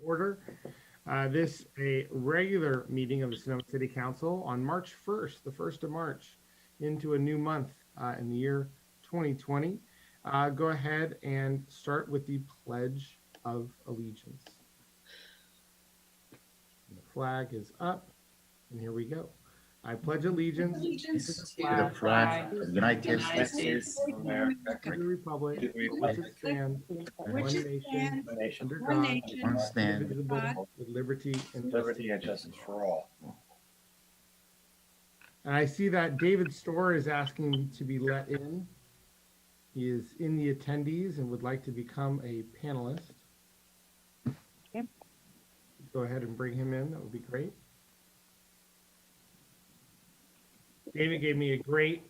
Order. This a regular meeting of the Sonoma City Council on March 1st, the 1st of March, into a new month in the year 2020. Go ahead and start with the Pledge of Allegiance. The flag is up, and here we go. I pledge allegiance to the flag of the United States of America, and the republic for which it stands, one nation, under God, one stand, indivisible, with liberty and justice for all. And I see that David Storr is asking to be let in. He is in the attendees and would like to become a panelist. Okay. Go ahead and bring him in. That would be great. David gave me a great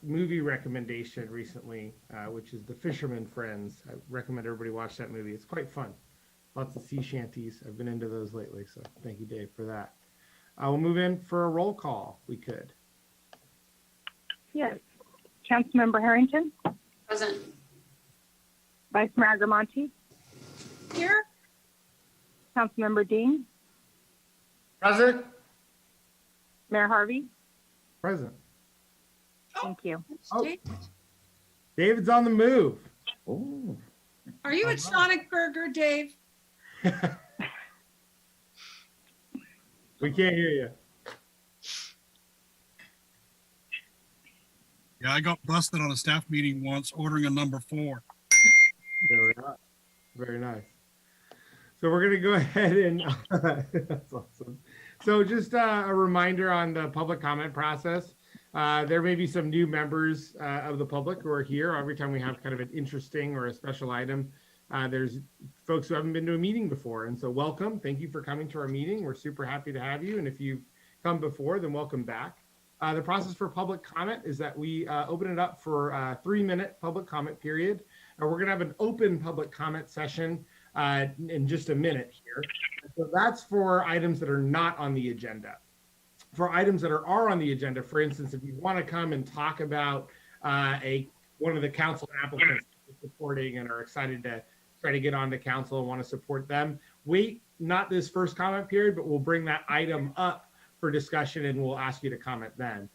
movie recommendation recently, which is The Fisherman Friends. I recommend everybody watch that movie. It's quite fun. Lots of sea shanties. I've been into those lately, so thank you, Dave, for that. We'll move in for a roll call. We could. Yes. Councilmember Harrington. Present. Vice Mayor Agrimonti. Here. Councilmember Dean. Present. Mayor Harvey. Present. Thank you. Oh. David's on the move. Oh, Are you at Sonic Burger, Dave? We can't hear you. Yeah, I got busted on a staff meeting once ordering a number 4. There we are. Very nice. So we're going to go ahead and that's awesome. So just a reminder on the public comment process. There may be some new members of the public who are here. Every time we have kind of an interesting or a special item, there's folks who haven't been to a meeting before. And so welcome. Thank you for coming to our meeting. We're super happy to have you. And if you've come before, then welcome back. The process for public comment is that we open it up for a 3-minute public comment period. We're going to have an open public comment session in just a minute here. So that's for items that are not on the agenda. For items that are on the agenda, for instance, if you want to come and talk about one of the council applicants that you're supporting and are excited to try to get onto council and want to support them, wait, not this first comment period, but we'll bring that item up for discussion and we'll ask you to comment then.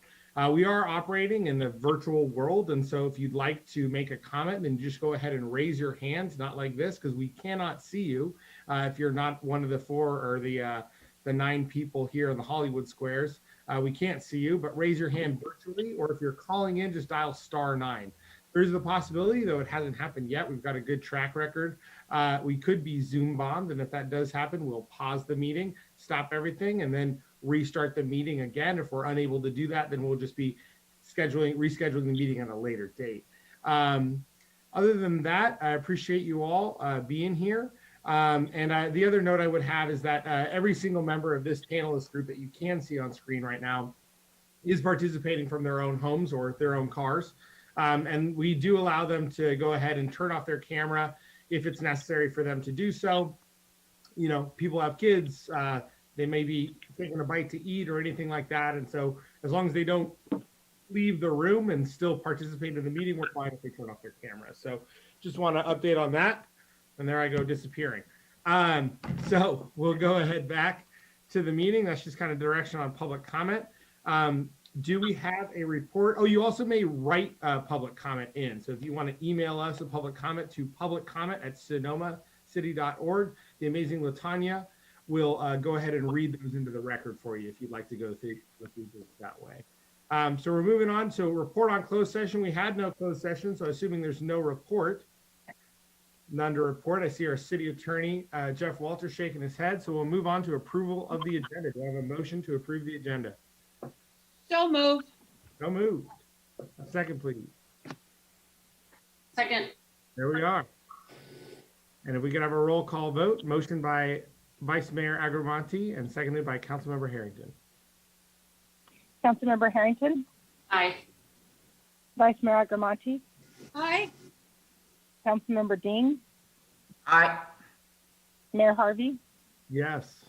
We are operating in the virtual world, and so if you'd like to make a comment, then just go ahead and raise your hand, not like this, because we cannot see you if you're not one of the 4 or the 9 people here in the Hollywood squares. We can't see you, but raise your hand virtually, or if you're calling in, just dial *9. There's the possibility, though it hasn't happened yet. We've got a good track record. We could be Zoom bombed, and if that does happen, we'll pause the meeting, stop everything, and then restart the meeting again. If we're unable to do that, then we'll just be rescheduling the meeting at a later date. Other than that, I appreciate you all being here. The other note I would have is that every single member of this panelist group that you can see on screen right now is participating from their own homes or their own cars. And we do allow them to go ahead and turn off their camera if it's necessary for them to do so. You know, people have kids, they may be taking a bite to eat or anything like that. And so as long as they don't leave the room and still participate in the meeting, we're fine if they turn off their camera. So just want to update on that. And there I go disappearing. So we'll go ahead back to the meeting. That's just kind of direction on public comment. Do we have a report? Oh, you also may write public comment in. So if you want to email us a public comment to publiccomment@sonomacity.org, the amazing Latanya will go ahead and read those into the record for you if you'd like to go through this that way. So we're moving on. So report on closed session. We had no closed session, so assuming there's no report, none to report. I see our city attorney, Jeff Walter, shaking his head. So we'll move on to approval of the agenda. Do I have a motion to approve the agenda? So moved. So moved. A second, please. Second. There we are. And if we could have a roll call vote, motion by Vice Mayor Agrimonti and seconded by Councilmember Harrington. Councilmember Harrington. Aye. Vice Mayor Agrimonti. Aye. Councilmember Dean. aye. Mayor Harvey. Yes.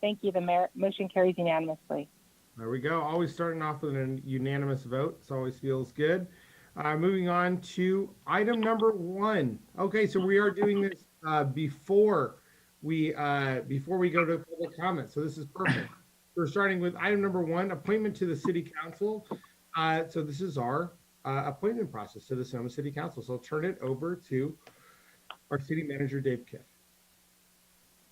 Thank you. The motion carries unanimously. There we go. Always starting off with a unanimous vote. This always feels good. Moving on to item number 1. Okay, so we are doing this before before we go to public comment. So this is perfect. We're starting with item number 1, appointment to the city council. So this is our appointment process to the Sonoma City Council. So I'll turn it over to our city manager, Dave Kiff.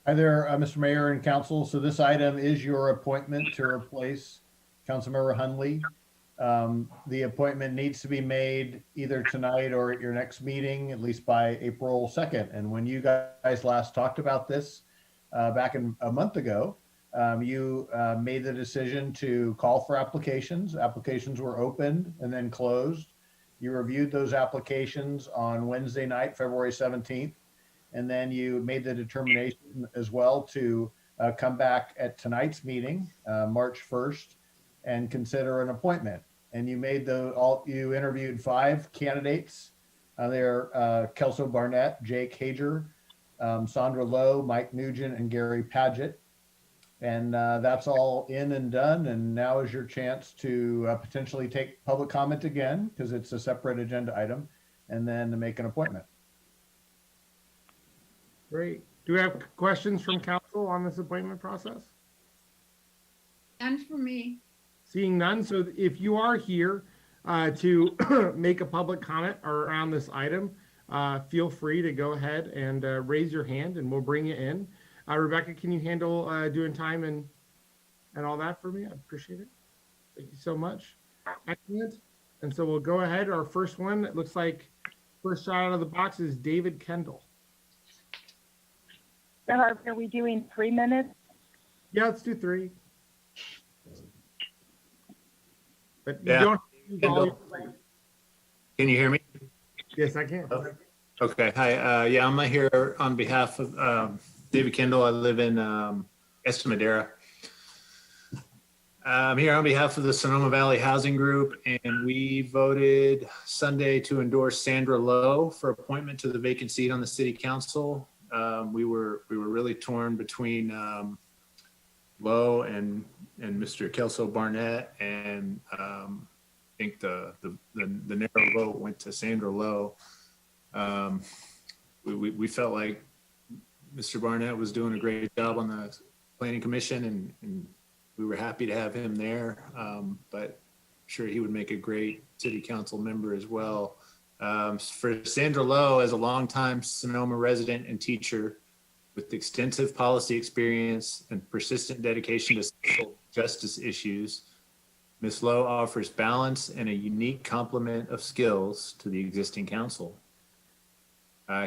Hi there, Mr. Mayor and Council. So this item is your appointment to replace Councilmember Hundley. The appointment needs to be made either tonight or at your next meeting, at least by April 2nd. And when you guys last talked about this back a month ago, you made the decision to call for applications. Applications were opened and then closed. You reviewed those applications on Wednesday night, February 17th. And then you made the determination as well to come back at tonight's meeting, March 1st, and consider an appointment. And you made you interviewed 5 candidates. They're Kelsey Barnett, Jake Hager, Sandra Lowe, Mike Nugent, and Gary Paget. And that's all in and done. And now is your chance to potentially take public comment again, because it's a separate agenda item, and then to make an appointment. Great. Do we have questions from council on this appointment process? And for me, Seeing none. So if you are here to make a public comment around this item, feel free to go ahead and raise your hand and we'll bring you in. Rebecca, can you handle doing time and all that for me? I appreciate it. Thank you so much. Excellent. And so we'll go ahead. Our first one, it looks like first shot out of the box is David Kendall. So Harvey, are we doing 3 minutes? Yeah, let's do 3. But you Yeah. don't use all Kendall. Can you hear me? Yes, I can. Okay. Hi. Yeah, I'm here on behalf of David Kendall. I live in Estamadera. I'm here on behalf of the Sonoma Valley Housing Group, and we voted Sunday to endorse Sandra Lowe for appointment to the vacant seat on the city council. We were really torn between Lowe and Mr. Kelsey Barnett, and I think the narrow vote went to Sandra Lowe. We felt like Mr. Barnett was doing a great job on the planning commission, and we were happy to have him there. But I'm sure he would make a great city council member as well. For Sandra Lowe, as a longtime Sonoma resident and teacher with extensive policy experience and persistent dedication to social justice issues, Ms. Lowe offers balance and a unique complement of skills to the existing council.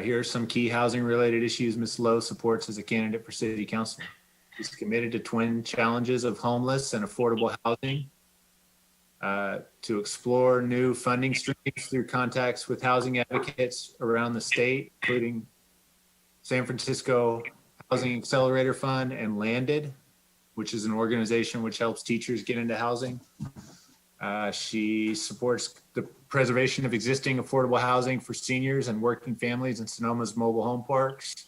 Here are some key housing-related issues Ms. Lowe supports as a candidate for city council. She's committed to twin challenges of homeless and affordable housing, to explore new funding streams through contacts with housing advocates around the state, including San Francisco Housing Accelerator Fund and Landed, which is an organization which helps teachers get into housing. She supports the preservation of existing affordable housing for seniors and working families in Sonoma's mobile home parks.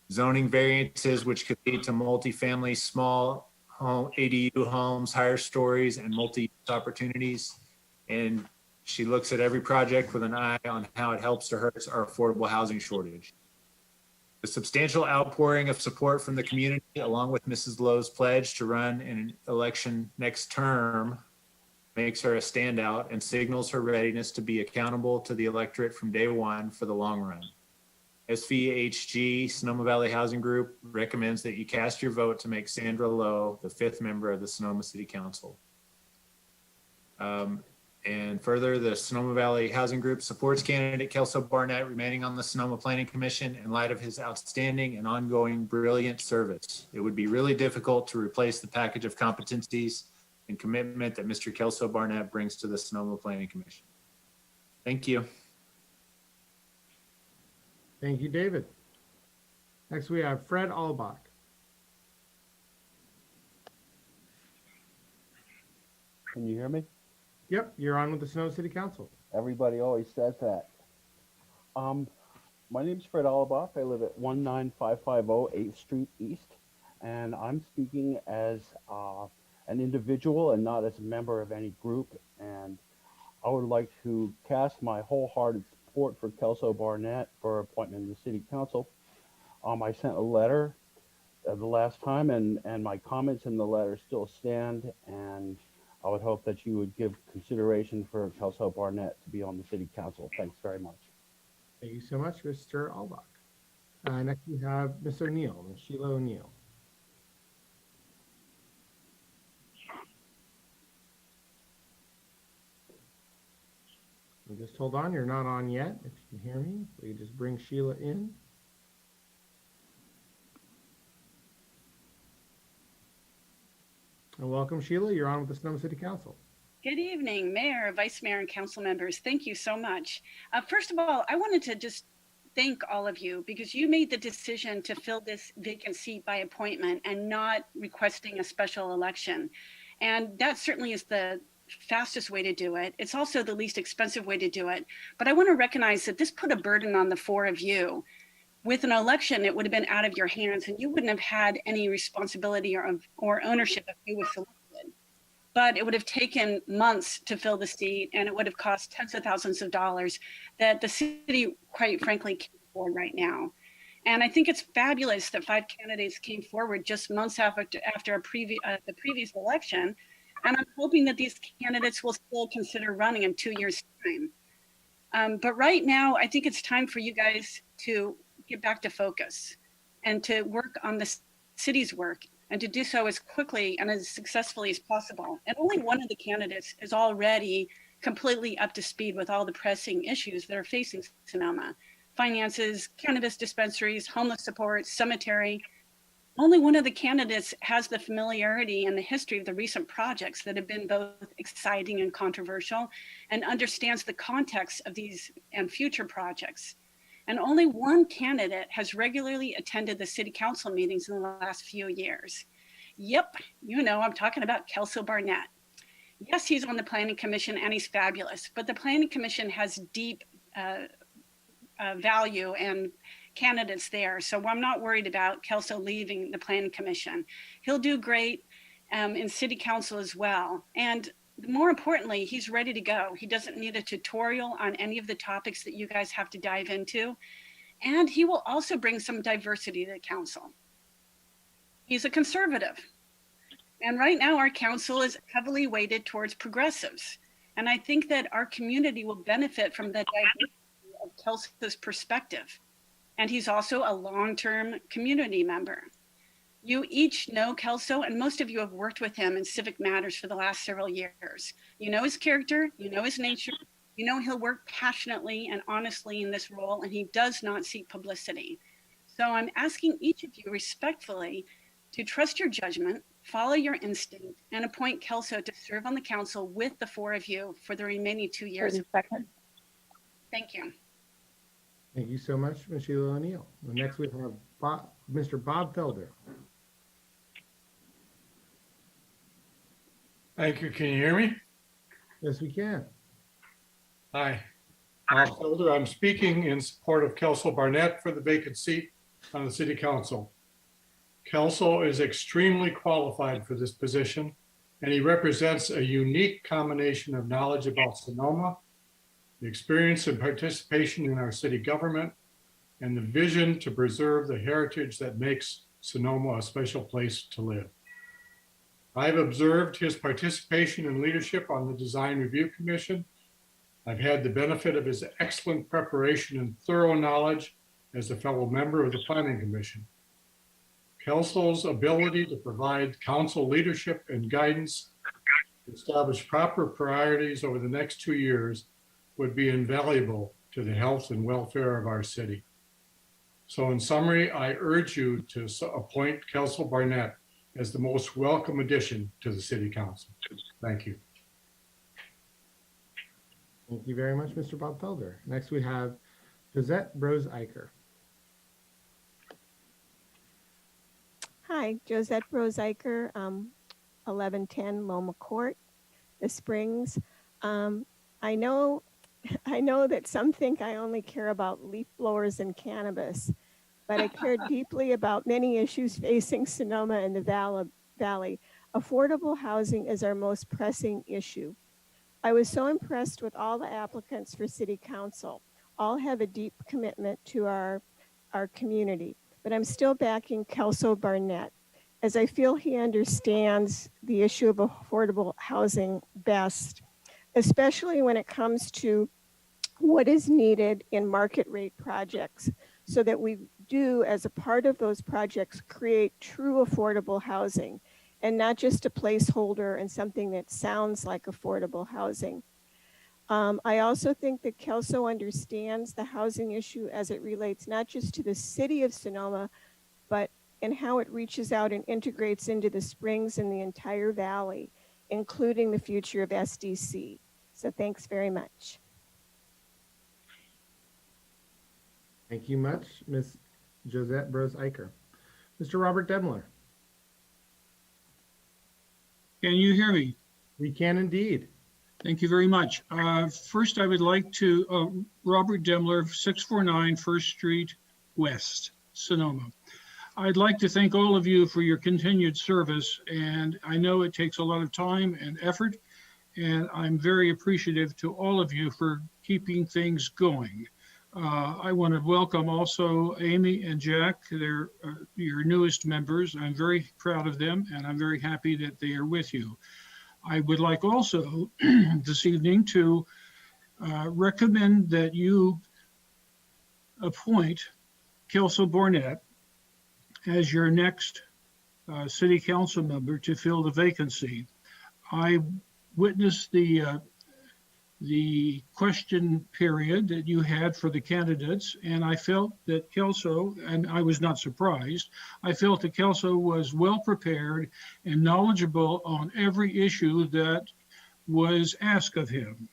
Zoning variances, which could lead to multifamily, small home, ADU homes, higher stories, and multi-use opportunities. And she looks at every project with an eye on how it helps to hurt our affordable housing shortage. The substantial outpouring of support from the community, along with Mrs. Lowe's pledge to run in an election next term, makes her a standout and signals her readiness to be accountable to the electorate from day one for the long run. SVHG, Sonoma Valley Housing Group, recommends that you cast your vote to make Sandra Lowe the 5th member of the Sonoma City Council. And further, the Sonoma Valley Housing Group supports candidate Kelsey Barnett remaining on the Sonoma Planning Commission in light of his outstanding and ongoing brilliant service. It would be really difficult to replace the package of competencies and commitment that Mr. Kelsey Barnett brings to the Sonoma Planning Commission. Thank you. Thank you, David. Next, we have Fred Albach. Can you hear me? Yep, you're on with the Sonoma City Council. Everybody always says that. My name's Fred Allabach. I live at 19550 8th Street East, and I'm speaking as an individual and not as a member of any group. And I would like to cast my wholehearted support for Kelsey Barnett for appointment in the City Council. I sent a letter the last time, and my comments in the letter still stand, and I would hope that you would give consideration for Kelsey Barnett to be on the city council. Thanks very much. Thank you so much, Mr. Albach. Next we have Ms. O'Neill, Ms. Sheila O'Neill. And just hold on, you're not on yet. If you can hear me, we just bring Sheila in. And welcome, Sheila. You're on with the Sonoma City Council. Good evening, Mayor, Vice Mayor, and council members. Thank you so much. First of all, I wanted to just thank all of you because you made the decision to fill this vacant seat by appointment and not requesting a special election. And that certainly is the fastest way to do it. It's also the least expensive way to do it. But I want to recognize that this put a burden on the four of you. With an election, it would have been out of your hands and you wouldn't have had any responsibility or ownership of who was selected. But it would have taken months to fill the seat and it would have cost tens of thousands of dollars that the city, quite frankly, can't afford right now. And I think it's fabulous that 5 candidates came forward just months after the previous election. And I'm hoping that these candidates will still consider running in 2 years' time. But right now, I think it's time for you guys to get back to focus and to work on the city's work and to do so as quickly and as successfully as possible. And only one of the candidates is already completely up to speed with all the pressing issues that are facing Sonoma. Finances, cannabis dispensaries, homeless support, cemetery. Only one of the candidates has the familiarity and the history of the recent projects that have been both exciting and controversial and understands the context of these and future projects. And only one candidate has regularly attended the city council meetings in the last few years. Yep, you know, I'm talking about Kelsey Barnett. Yes, he's on the planning commission and he's fabulous, but the planning commission has deep value and candidates there. So I'm not worried about Kelsey leaving the planning commission. He'll do great in city council as well. And more importantly, he's ready to go. He doesn't need a tutorial on any of the topics that you guys have to dive into. And he will also bring some diversity to the council. He's a conservative. And right now our council is heavily weighted towards progressives. And I think that our community will benefit from the diversity of Kelsey's perspective. And he's also a long-term community member. You each know Kelsey, and most of you have worked with him in civic matters for the last several years. You know his character, you know his nature, you know he'll work passionately and honestly in this role, and he does not seek publicity. So I'm asking each of you respectfully to trust your judgment, follow your instinct, and appoint Kelsey to serve on the council with the four of you for the remaining 2 years. 30 seconds. Thank you. Thank you so much, Ms. Sheila O'Neill. Next we have Mr. Bob Felder. Thank you. Can you hear me? Yes, we can. Hi. Bob Felder. I'm speaking in support of Kelsey Barnett for the vacant seat on the city council. Kelsey is extremely qualified for this position, and he represents a unique combination of knowledge about Sonoma, the experience and participation in our city government, and the vision to preserve the heritage that makes Sonoma a special place to live. I've observed his participation and leadership on the Design Review Commission. I've had the benefit of his excellent preparation and thorough knowledge as a fellow member of the Planning Commission. Kelsey's ability to provide council leadership and guidance to establish proper priorities over the next 2 years would be invaluable to the health and welfare of our city. So in summary, I urge you to appoint Kelsey Barnett as the most welcome addition to the city council. Thank you. Thank you very much, Mr. Bob Felder. Next we have Josette Brose-Eicher. Hi, Josette Brose-Eicher, 1110 Loma Court, The Springs. I know that some think I only care about leaf blowers and cannabis, but I care deeply about many issues facing Sonoma and the Valley. Affordable housing is our most pressing issue. I was so impressed with all the applicants for city council. All have a deep commitment to our community, but I'm still backing Kelso Barnett, as I feel he understands the issue of affordable housing best, especially when it comes to what is needed in market rate projects, so that we do, as a part of those projects, create true affordable housing and not just a placeholder and something that sounds like affordable housing. I also think that Kelso understands the housing issue as it relates not just to the city of Sonoma, but in how it reaches out and integrates into the Springs and the entire valley, including the future of SDC. So thanks very much. Thank you much, Ms. Josette Bros Eicher. Mr. Robert Demler. Can you hear me? We can indeed. Thank you very much. First, I would like to, Robert Demler, 649 First Street West, Sonoma. I'd like to thank all of you for your continued service, and I know it takes a lot of time and effort, and I'm very appreciative to all of you for keeping things going. I want to welcome also Amy and Jack. They're your newest members. I'm very proud of them, and I'm very happy that they are with you. I would like also this evening to recommend that you appoint Kelsey Barnett as your next city council member to fill the vacancy. I witnessed the question period that you had for the candidates, and I felt that Kelso, and I was not surprised, I felt that Kelso was well prepared and knowledgeable on every issue that was asked of him.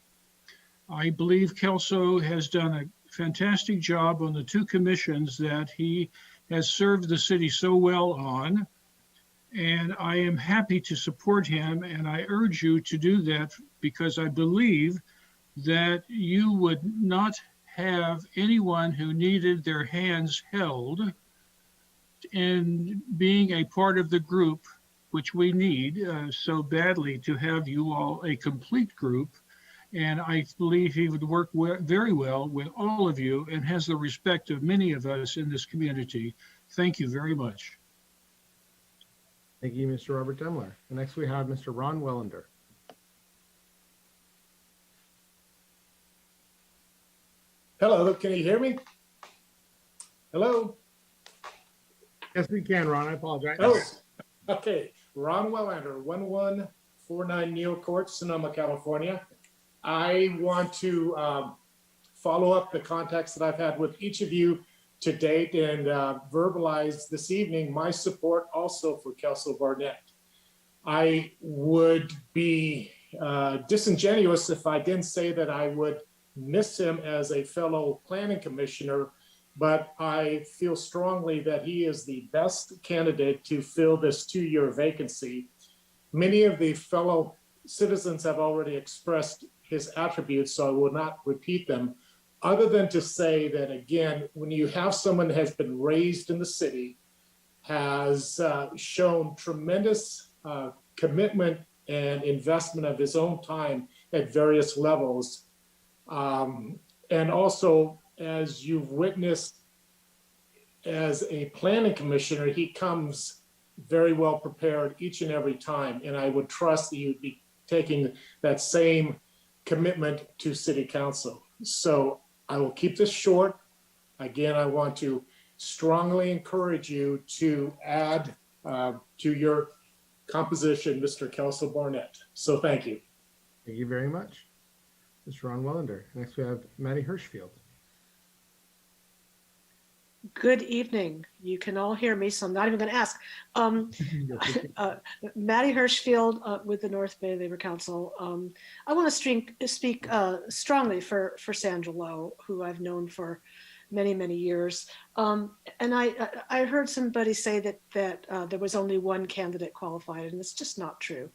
I believe Kelso has done a fantastic job on the two commissions that he has served the city so well on, and I am happy to support him, and I urge you to do that because I believe that you would not have anyone who needed their hands held in being a part of the group, which we need so badly to have you all a complete group. And I believe he would work very well with all of you and has the respect of many of us in this community. Thank you very much. Thank you, Mr. Robert Demler. And next we have Mr. Ron Wellender. Hello, can you hear me? Hello? Yes, we can, Ron. I apologize. Oh, okay. Ron Wellender, 1149 Neal Court, Sonoma, California. I want to follow up the contacts that I've had with each of you to date and verbalize this evening my support also for Kelsey Barnett. I would be disingenuous if I didn't say that I would miss him as a fellow planning commissioner, but I feel strongly that he is the best candidate to fill this 2-year vacancy. Many of the fellow citizens have already expressed his attributes, so I will not repeat them, other than to say that, again, when you have someone that has been raised in the city, has shown tremendous commitment and investment of his own time at various levels, and also, as you've witnessed as a planning commissioner, he comes very well prepared each and every time. And I would trust that you'd be taking that same commitment to city council. So I will keep this short. Again, I want to strongly encourage you to add to your composition, Mr. Kelsey Barnett. So thank you. Thank you very much, Mr. Ron Wellender. Next, we have Maddie Hirschfield. Good evening. You can all hear me, so I'm not even going to ask. Maddie Hirschfield with the North Bay Labor Council. I want to speak strongly for Sandra Lowe, who I've known for many, many years. And I heard somebody say that there was only one candidate qualified, and it's just not true.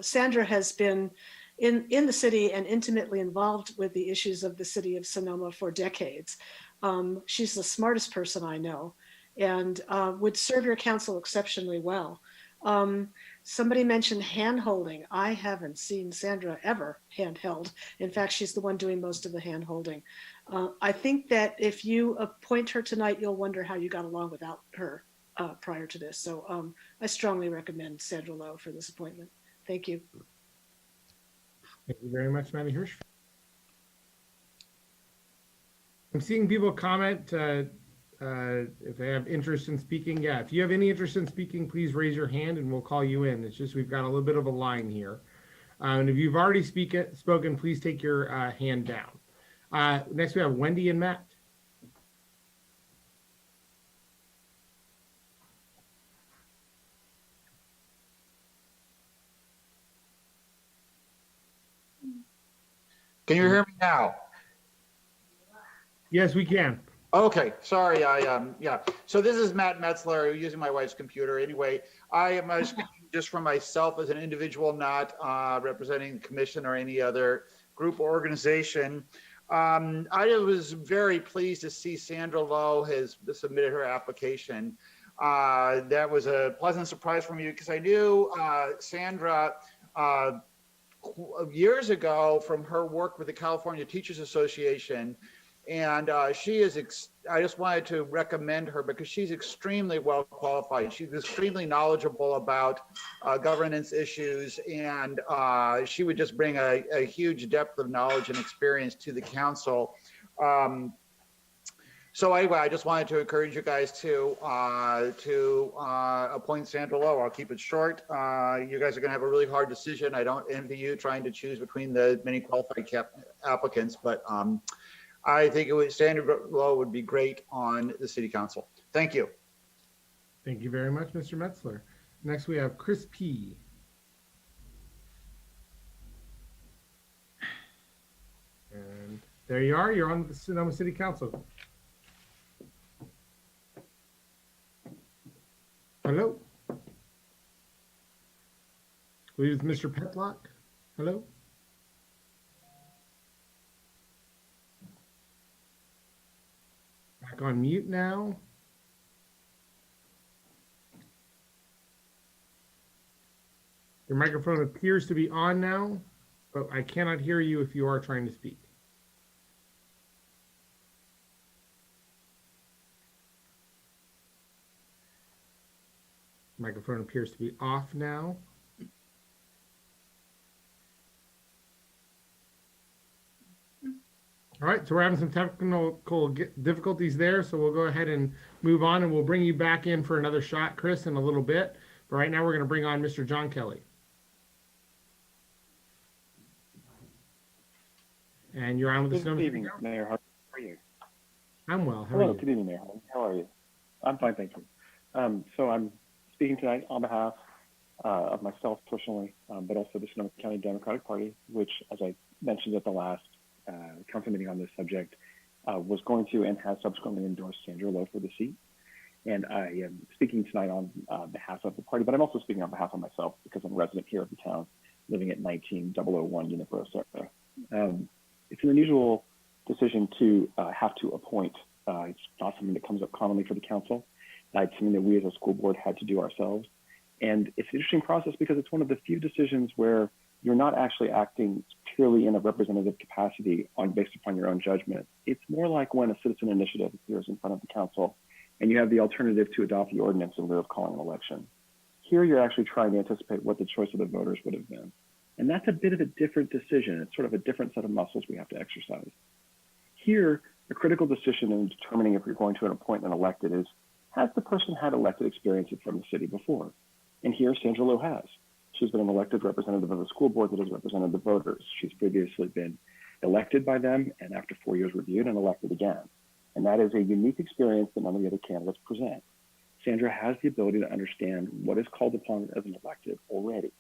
Sandra has been in the city and intimately involved with the issues of the city of Sonoma for decades. She's the smartest person I know and would serve your council exceptionally well. Somebody mentioned hand holding. I haven't seen Sandra ever handheld. In fact, she's the one doing most of the hand holding. I think that if you appoint her tonight, you'll wonder how you got along without her prior to this. So I strongly recommend Sandra Lowe for this appointment. Thank you. Thank you very much, Matty Hirsch. I'm seeing people comment if they have interest in speaking. Yeah, if you have any interest in speaking, please raise your hand and we'll call you in. It's just we've got a little bit of a line here. And if you've already spoken, please take your hand down. Next, we have Wendy and Matt. Can you hear me now? Yes, we can. Okay, sorry, yeah. So this is Matt Metzler using my wife's computer. Anyway, I am speaking just for myself as an individual, not representing the commission or any other group or organization. I was very pleased to see Sandra Lowe has submitted her application. That was a pleasant surprise for me because I knew Sandra years ago from her work with the California Teachers Association. And she is, I just wanted to recommend her because she's extremely well qualified. She's extremely knowledgeable about governance issues, and she would just bring a huge depth of knowledge and experience to the council. So anyway, I just wanted to encourage you guys to appoint Sandra Lowe. I'll keep it short. You guys are gonna have a really hard decision. I don't envy you trying to choose between the many qualified applicants, but I think Sandra Lowe would be great on the city council. Thank you. Thank you very much, Mr. Metzler. Next, we have Chris P. And there you are. You're on the Sonoma City Council. Hello. I believe it's Mr. Petlock. Hello. Back on mute now. Your microphone appears to be on now, but I cannot hear you if you are trying to speak. Microphone appears to be off now. All right, so we're having some technical difficulties there, so we'll go ahead and move on, and we'll bring you back in for another shot, Chris, in a little bit. But right now, we're going to bring on Mr. John Kelly. And you're on with the Sonoma City Council. Mayor. How are you? I'm well. How are Hello, you? good evening, Mayor. How are you? I'm fine, thank you. So I'm speaking tonight on behalf of myself personally, but also the Sonoma County Democratic Party, which, as I mentioned at the last council meeting on this subject, was going to and has subsequently endorsed Sandra Lowe for the seat. And I am speaking tonight on behalf of the party, but I'm also speaking on behalf of myself because I'm a resident here of the town, living at 19001 Unipro Serra. It's an unusual decision to have to appoint. It's not something that comes up commonly for the council. It's something that we as a school board had to do ourselves. And it's an interesting process because it's one of the few decisions where you're not actually acting purely in a representative capacity based upon your own judgment. It's more like when a citizen initiative appears in front of the council and you have the alternative to adopt the ordinance in lieu of calling an election. Here you're actually trying to anticipate what the choice of the voters would have been. And that's a bit of a different decision. It's sort of a different set of muscles we have to exercise. Here, the critical decision in determining if you're going to appoint an elected is, has the person had elected experience from the city before? And here, Sandra Lowe has. She's been an elected representative of the school board that has represented the voters. She's previously been elected by them and after 4 years reviewed and elected again. And that is a unique experience that none of the other candidates present. Sandra has the ability to understand what is called upon as an elected already.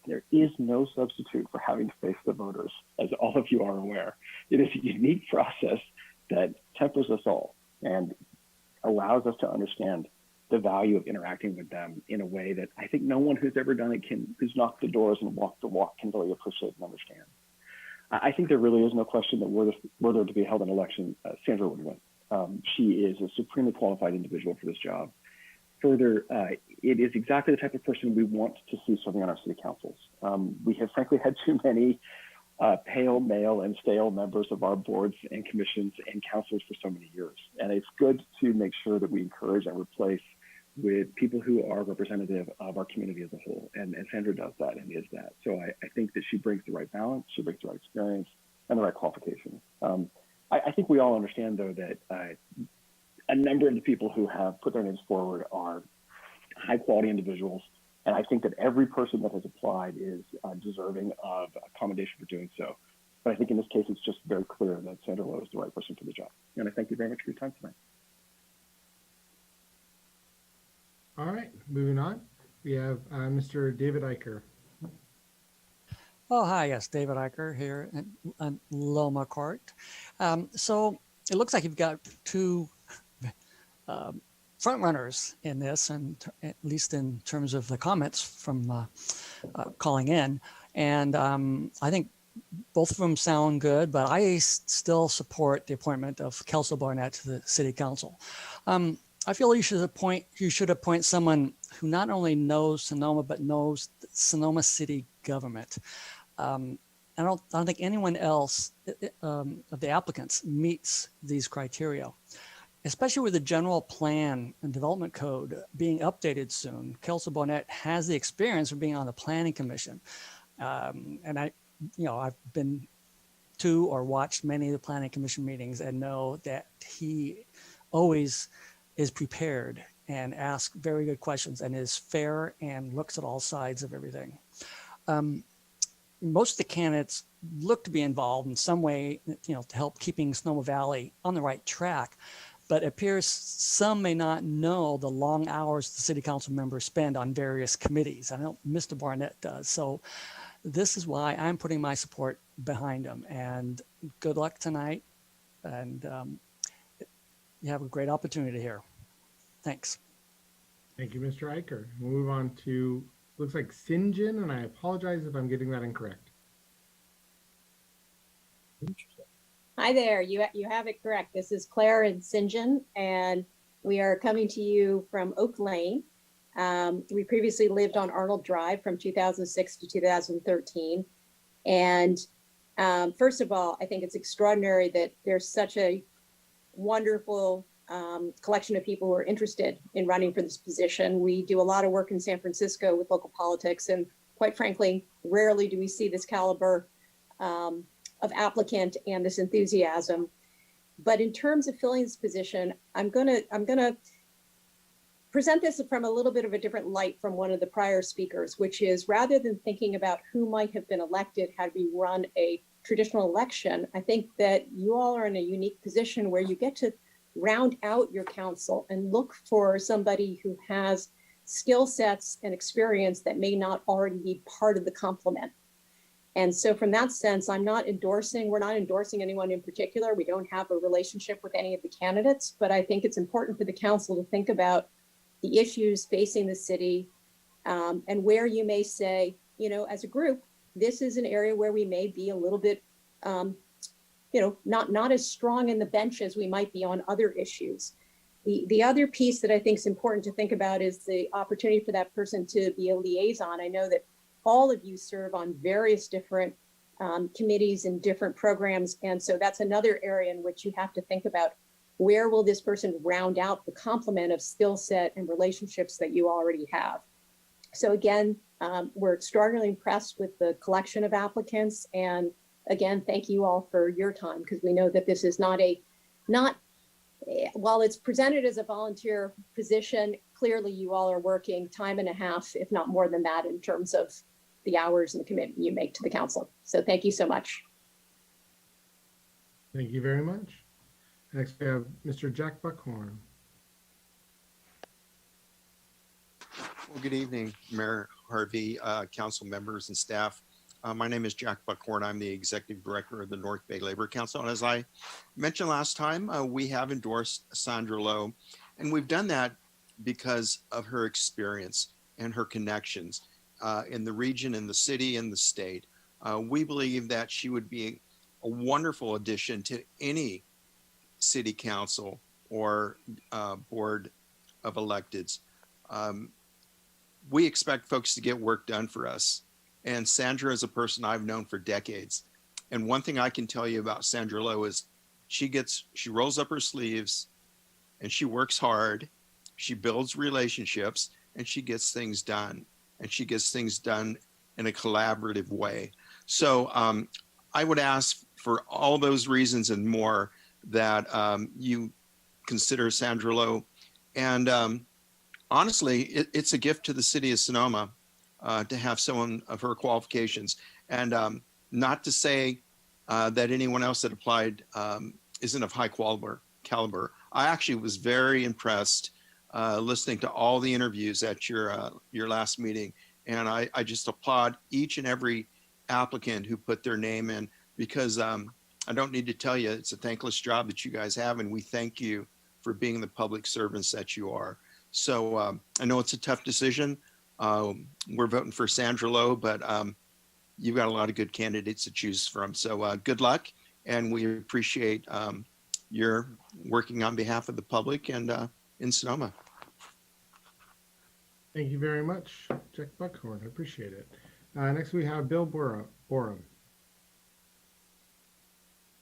There is no substitute for having to face the voters, as all of you are aware. It is a unique process that tempers us all and allows us to understand the value of interacting with them in a way that I think no one who's ever done it who's knocked the doors and walked the walk can really appreciate and understand. I think there really is no question that were there to be held an election, Sandra would win. She is a supremely qualified individual for this job. Further, it is exactly the type of person we want to see serving on our city councils. We have frankly had too many pale, male, and stale members of our boards and commissions and councils for so many years. And it's good to make sure that we encourage and replace with people who are representative of our community as a whole. And Sandra does that and is that. So I think that she brings the right balance, she brings the right experience, and the right qualifications. I think we all understand, though, that a number of the people who have put their names forward are high quality individuals. And I think that every person that has applied is deserving of accommodation for doing so. But I think in this case, it's just very clear that Sandra Lowe is the right person for the job. And I thank you very much for your time tonight. All right, moving on. We have Mr. David Eicher. Oh, hi, yes, David Eicher here in Loma Court. So it looks like you've got two front runners in this, and at least in terms of the comments from calling in. And I think both of them sound good, but I still support the appointment of Kelsey Barnett to the City Council. I feel you should appoint someone who not only knows Sonoma, but knows Sonoma city government. I don't think anyone else of the applicants meets these criteria, especially with the general plan and development code being updated soon. Kelsey Barnett has the experience of being on the planning commission. And I've been to or watched many of the planning commission meetings and know that he always is prepared and asks very good questions and is fair and looks at all sides of everything. Most of the candidates look to be involved in some way, to help keeping Sonoma Valley on the right track, but it appears some may not know the long hours the city council members spend on various committees. I know Mr. Barnett does. So this is why I'm putting my support behind him, and good luck tonight. And you have a great opportunity here. Thanks. Thank you, Mr. Eicher. We'll move on to, looks like Sinjin, and I apologize if I'm getting that incorrect. Hi there, you have it correct. This is Claire and Sinjin, and we are coming to you from Oak Lane. We previously lived on Arnold Drive from 2006 to 2013. And first of all, I think it's extraordinary that there's such a wonderful collection of people who are interested in running for this position. We do a lot of work in San Francisco with local politics, and quite frankly, rarely do we see this caliber of applicant and this enthusiasm. But in terms of filling this position, I'm gonna present this from a little bit of a different light from one of the prior speakers, which is rather than thinking about who might have been elected had we run a traditional election, I think that you all are in a unique position where you get to round out your council and look for somebody who has skill sets and experience that may not already be part of the complement. And so from that sense, we're not endorsing anyone in particular. We don't have a relationship with any of the candidates, but I think it's important for the council to think about the issues facing the city and where you may say, as a group, this is an area where we may be a little bit, not as strong in the bench as we might be on other issues. The other piece that I think is important to think about is the opportunity for that person to be a liaison. I know that all of you serve on various different committees and different programs. And so that's another area in which you have to think about where will this person round out the complement of skill set and relationships that you already have. So again, we're extraordinarily impressed with the collection of applicants. And again, thank you all for your time, because we know that this is while it's presented as a volunteer position, clearly you all are working time and a half, if not more than that, in terms of the hours and the commitment you make to the council. So thank you so much. Thank you very much. Next, we have Mr. Jack Buckhorn. Well, good evening, Mayor Harvey, council members and staff. My name is Jack Buckhorn. I'm the executive director of the North Bay Labor Council. And as I mentioned last time, we have endorsed Sandra Lowe, and we've done that because of her experience and her connections in the region, in the city, and the state. We believe that she would be a wonderful addition to any city council or board of electeds. we expect folks to get work done for us. And Sandra is a person I've known for decades. And one thing I can tell you about Sandra Lowe is she rolls up her sleeves and she works hard. She builds relationships and she gets things done. And she gets things done in a collaborative way. So I would ask for all those reasons and more that you consider Sandra Lowe. And honestly, it's a gift to the city of Sonoma to have someone of her qualifications. And not to say that anyone else that applied isn't of high caliber. I actually was very impressed listening to all the interviews at your last meeting. And I just applaud each and every applicant who put their name in, because I don't need to tell you, it's a thankless job that you guys have. And we thank you for being the public servants that you are. So I know it's a tough decision. We're voting for Sandra Lowe, but you've got a lot of good candidates to choose from. So good luck. And we appreciate your working on behalf of the public and in Sonoma. Thank you very much, Jack Buckhorn. I appreciate it. Next, we have Bill Borum.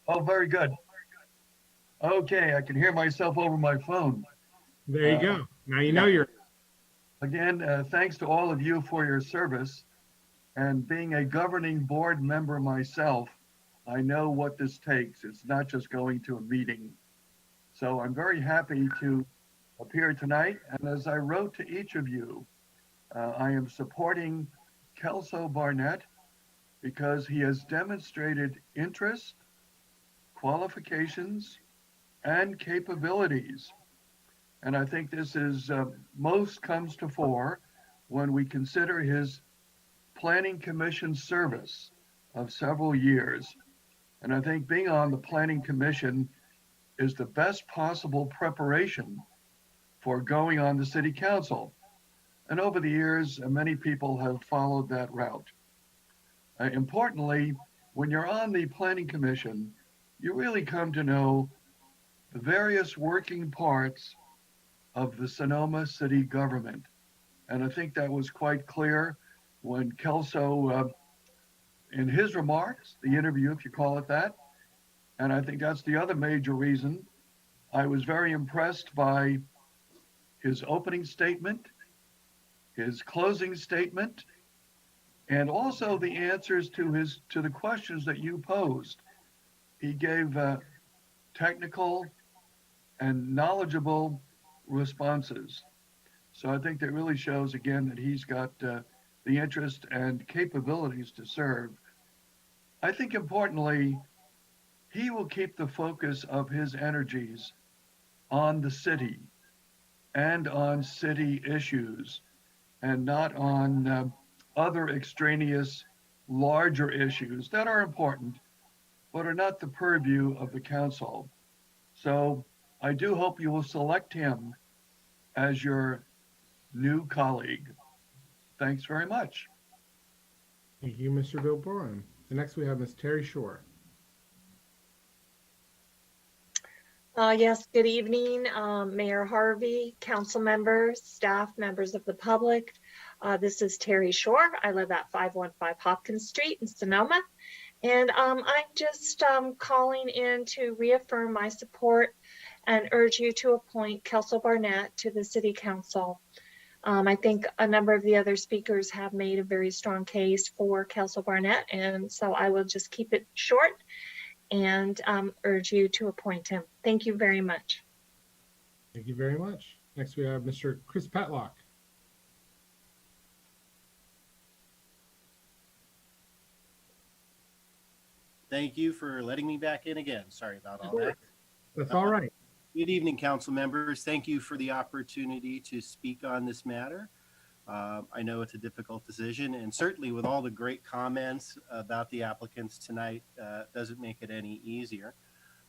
Oh, very good. Okay, I can hear myself over my phone. There you go. Now you know you're. Again, thanks to all of you for your service. And being a governing board member myself, I know what this takes. It's not just going to a meeting. So I'm very happy to appear tonight. And as I wrote to each of you, I am supporting Kelso Barnett because he has demonstrated interest, qualifications, and capabilities. And I think this is most comes to fore when we consider his Planning Commission service of several years. And I think being on the Planning Commission is the best possible preparation for going on the City Council. And over the years, many people have followed that route. Importantly, when you're on the Planning Commission, you really come to know the various working parts of the Sonoma city government. And I think that was quite clear when Kelso, in his remarks, the interview, if you call it that, and I think that's the other major reason, I was very impressed by his opening statement, his closing statement, and also the answers to the questions that you posed. He gave technical and knowledgeable responses. So I think that really shows again that he's got the interest and capabilities to serve. I think importantly, he will keep the focus of his energies on the city and on city issues and not on other extraneous larger issues that are important, but are not the purview of the council. So I do hope you will select him as your new colleague. Thanks very much. Thank you, Mr. Bill Borum. And next we have Ms. Terry Shore. Yes, good evening, Mayor Harvey, council members, staff, members of the public. This is Terry Shore. I live at 515 Hopkins Street in Sonoma. And I'm just calling in to reaffirm my support and urge you to appoint Kelso Barnett to the City Council. I think a number of the other speakers have made a very strong case for Kelso Barnett, and so I will just keep it short and urge you to appoint him. Thank you very much. Thank you very much. Next we have Mr. Chris Petlock. Thank you for letting me back in again. Sorry about all that. That's all right. Good evening, council members. Thank you for the opportunity to speak on this matter. I know it's a difficult decision, and certainly with all the great comments about the applicants tonight, doesn't make it any easier.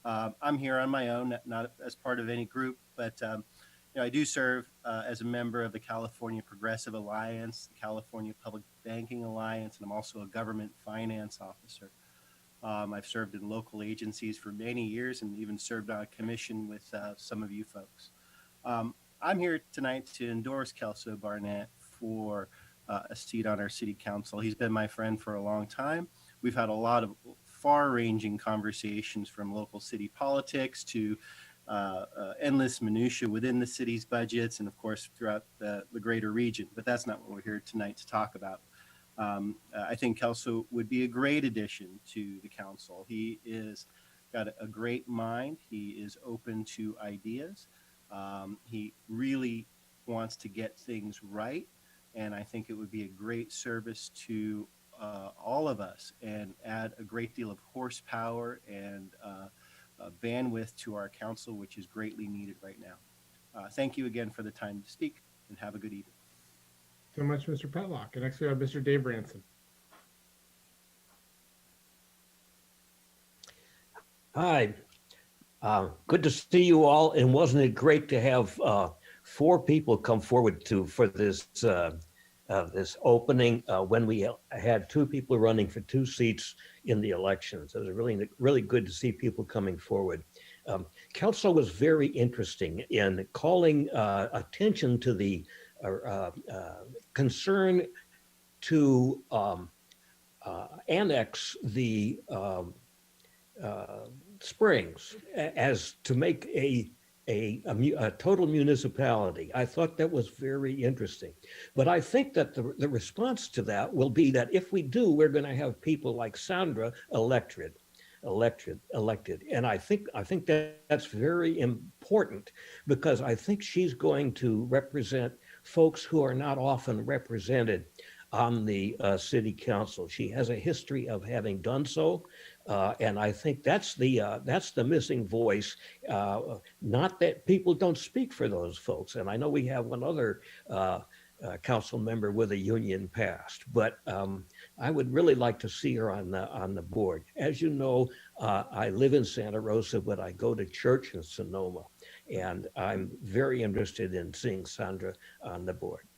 I'm here on my own, not as part of any group, but I do serve as a member of the California Progressive Alliance, the California Public Banking Alliance, and I'm also a government finance officer. I've served in local agencies for many years and even served on a commission with some of you folks. I'm here tonight to endorse Kelsey Barnett for a seat on our city council. He's been my friend for a long time. We've had a lot of far-ranging conversations, from local city politics to endless minutia within the city's budgets, and of course throughout the greater region. But that's not what we're here tonight to talk about. I think Kelso would be a great addition to the council. He is got a great mind. He is open to ideas. He really wants to get things right. And I think it would be a great service to all of us and add a great deal of horsepower and bandwidth to our council, which is greatly needed right now. Thank you again for the time to speak, and have a good evening. So much, Mr. Petlock. And next we have Mr. Dave Branson. Hi, good to see you all. And wasn't it great to have 4 people come forward for this this opening when we had 2 people running for 2 seats in the elections? It was really good to see people coming forward. Council was very interesting in calling attention to the concern to annex the Springs as to make a total municipality. I thought that was very interesting. But I think that the response to that will be that if we do, we're going to have people like Sandra elected. And I think that's very important, because I think she's going to represent folks who are not often represented on the city council. She has a history of having done so, and I think that's the missing voice. Not that people don't speak for those folks, and I know we have one other council member with a union past, but I would really like to see her on the board. As you know, I live in Santa Rosa, but I go to church in Sonoma, and I'm very interested in seeing Sandra on the board.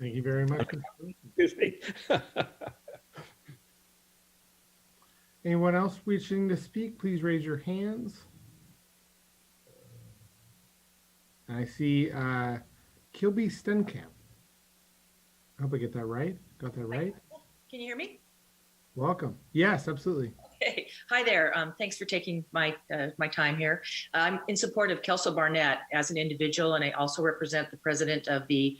Thank you very much. Excuse me. Anyone else wishing to speak, please raise your hands. I see Kilby Stenkamp. I hope I get that right. Got that right? Can you hear me? Welcome. Yes, absolutely. Okay. Hi there. Thanks for taking my time here. I'm in support of Kelsey Barnett as an individual, and I also represent the president of the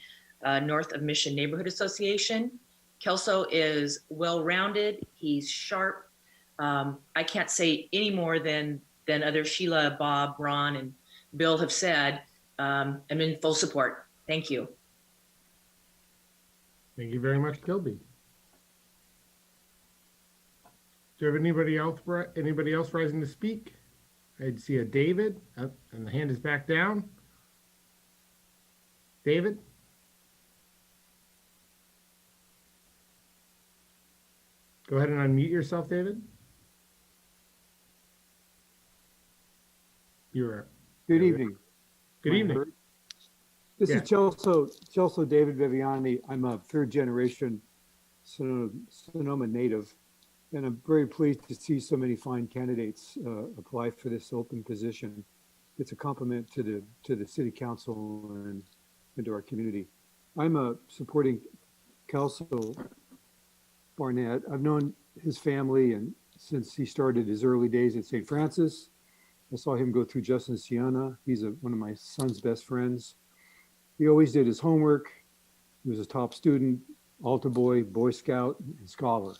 North of Mission Neighborhood Association. Kelso is well-rounded. He's sharp. I can't say any more than other Sheila, Bob, Ron, and Bill have said. I'm in full support. Thank you. Thank you very much, Kilby. Do you have anybody else rising to speak? I see a David, and the hand is back down. David? Go ahead and unmute yourself, David. You're Good evening. Good evening. This is Chelsea David Viviani. I'm a 3rd generation Sonoma native, and I'm very pleased to see so many fine candidates apply for this open position. It's a compliment to the city council and to our community. I'm supporting Kelso Barnett. I've known his family and since he started his early days at St. Francis. I saw him go through Justin Siena. He's one of my son's best friends. He always did his homework. He was a top student, altar boy, Boy Scout, and scholar.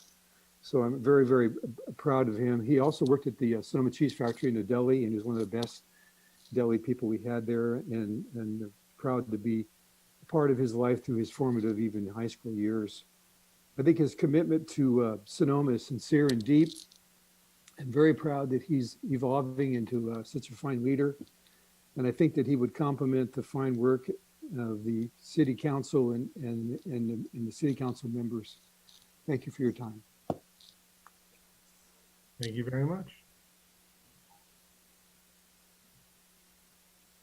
So I'm very, very proud of him. He also worked at the Sonoma Cheese Factory in the deli, and he was one of the best deli people we had there, and proud to be a part of his life through his formative, even high school years. I think his commitment to Sonoma is sincere and deep. I'm very proud that he's evolving into such a fine leader. And I think that he would complement the fine work of the city council and the city council members. Thank you for your time. Thank you very much.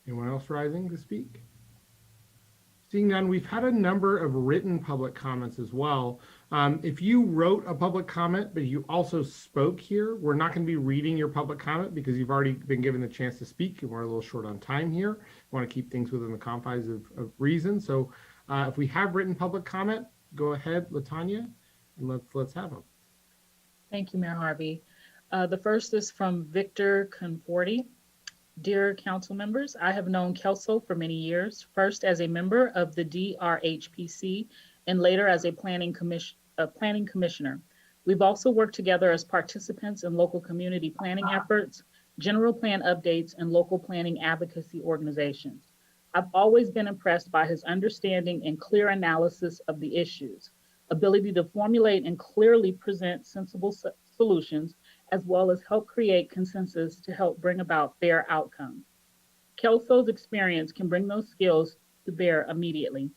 Anyone else rising to speak? Seeing none, we've had a number of written public comments as well. If you wrote a public comment, but you also spoke here, we're not going to be reading your public comment because you've already been given the chance to speak and we're a little short on time here. We want to keep things within the confines of reason. So if we have written public comment, go ahead, Latanya, and let's have them. Thank you, Mayor Harvey. The first is from Victor Conforti. Dear council members, I have known Kelso for many years, first as a member of the DRHPC and later as a planning commissioner. We've also worked together as participants in local community planning efforts, general plan updates, and local planning advocacy organizations. I've always been impressed by his understanding and clear analysis of the issues, ability to formulate and clearly present sensible solutions, as well as help create consensus to help bring about fair outcomes. Kelso's experience can bring those skills to bear immediately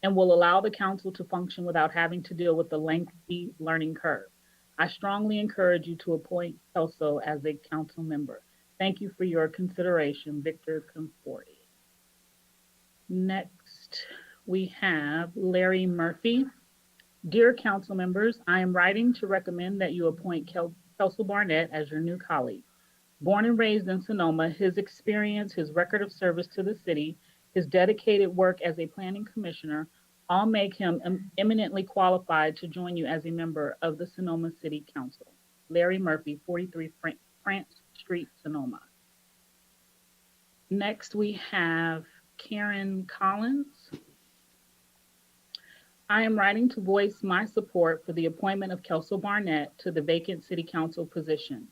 and will allow the council to function without having to deal with the lengthy learning curve. I strongly encourage you to appoint Kelso as a council member. Thank you for your consideration, Victor Conforti. Next, we have Larry Murphy. Dear council members, I am writing to recommend that you appoint Kelso Barnett as your new colleague. Born and raised in Sonoma, his experience, his record of service to the city, his dedicated work as a planning commissioner, all make him eminently qualified to join you as a member of the Sonoma City Council. Larry Murphy, 43 France Street, Sonoma. Next, we have Karen Collins. I am writing to voice my support for the appointment of Kelso Barnett to the vacant city council position.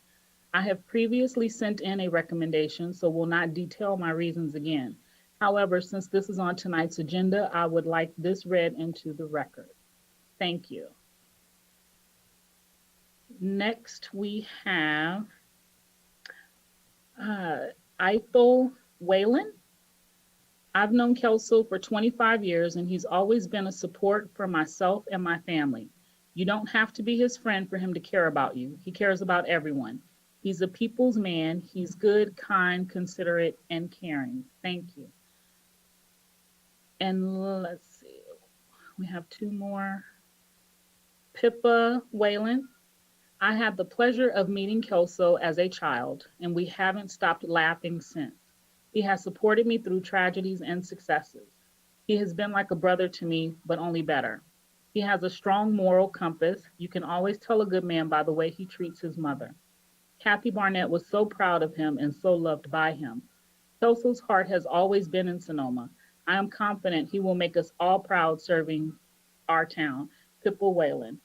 I have previously sent in a recommendation, so will not detail my reasons again. However, since this is on tonight's agenda, I would like this read into the record. Thank you. Next, we have Ethel Whalen. I've known Kelso for 25 years and he's always been a support for myself and my family. You don't have to be his friend for him to care about you. He cares about everyone. He's a people's man. He's good, kind, considerate, and caring. Thank you. And let's see, we have two more. Pippa Whalen. I had the pleasure of meeting Kelso as a child and we haven't stopped laughing since. He has supported me through tragedies and successes. He has been like a brother to me, but only better. He has a strong moral compass. You can always tell a good man by the way he treats his mother. Kathy Barnett was so proud of him and so loved by him. Kelso's heart has always been in Sonoma. I am confident he will make us all proud serving our town. Pippa Whalen,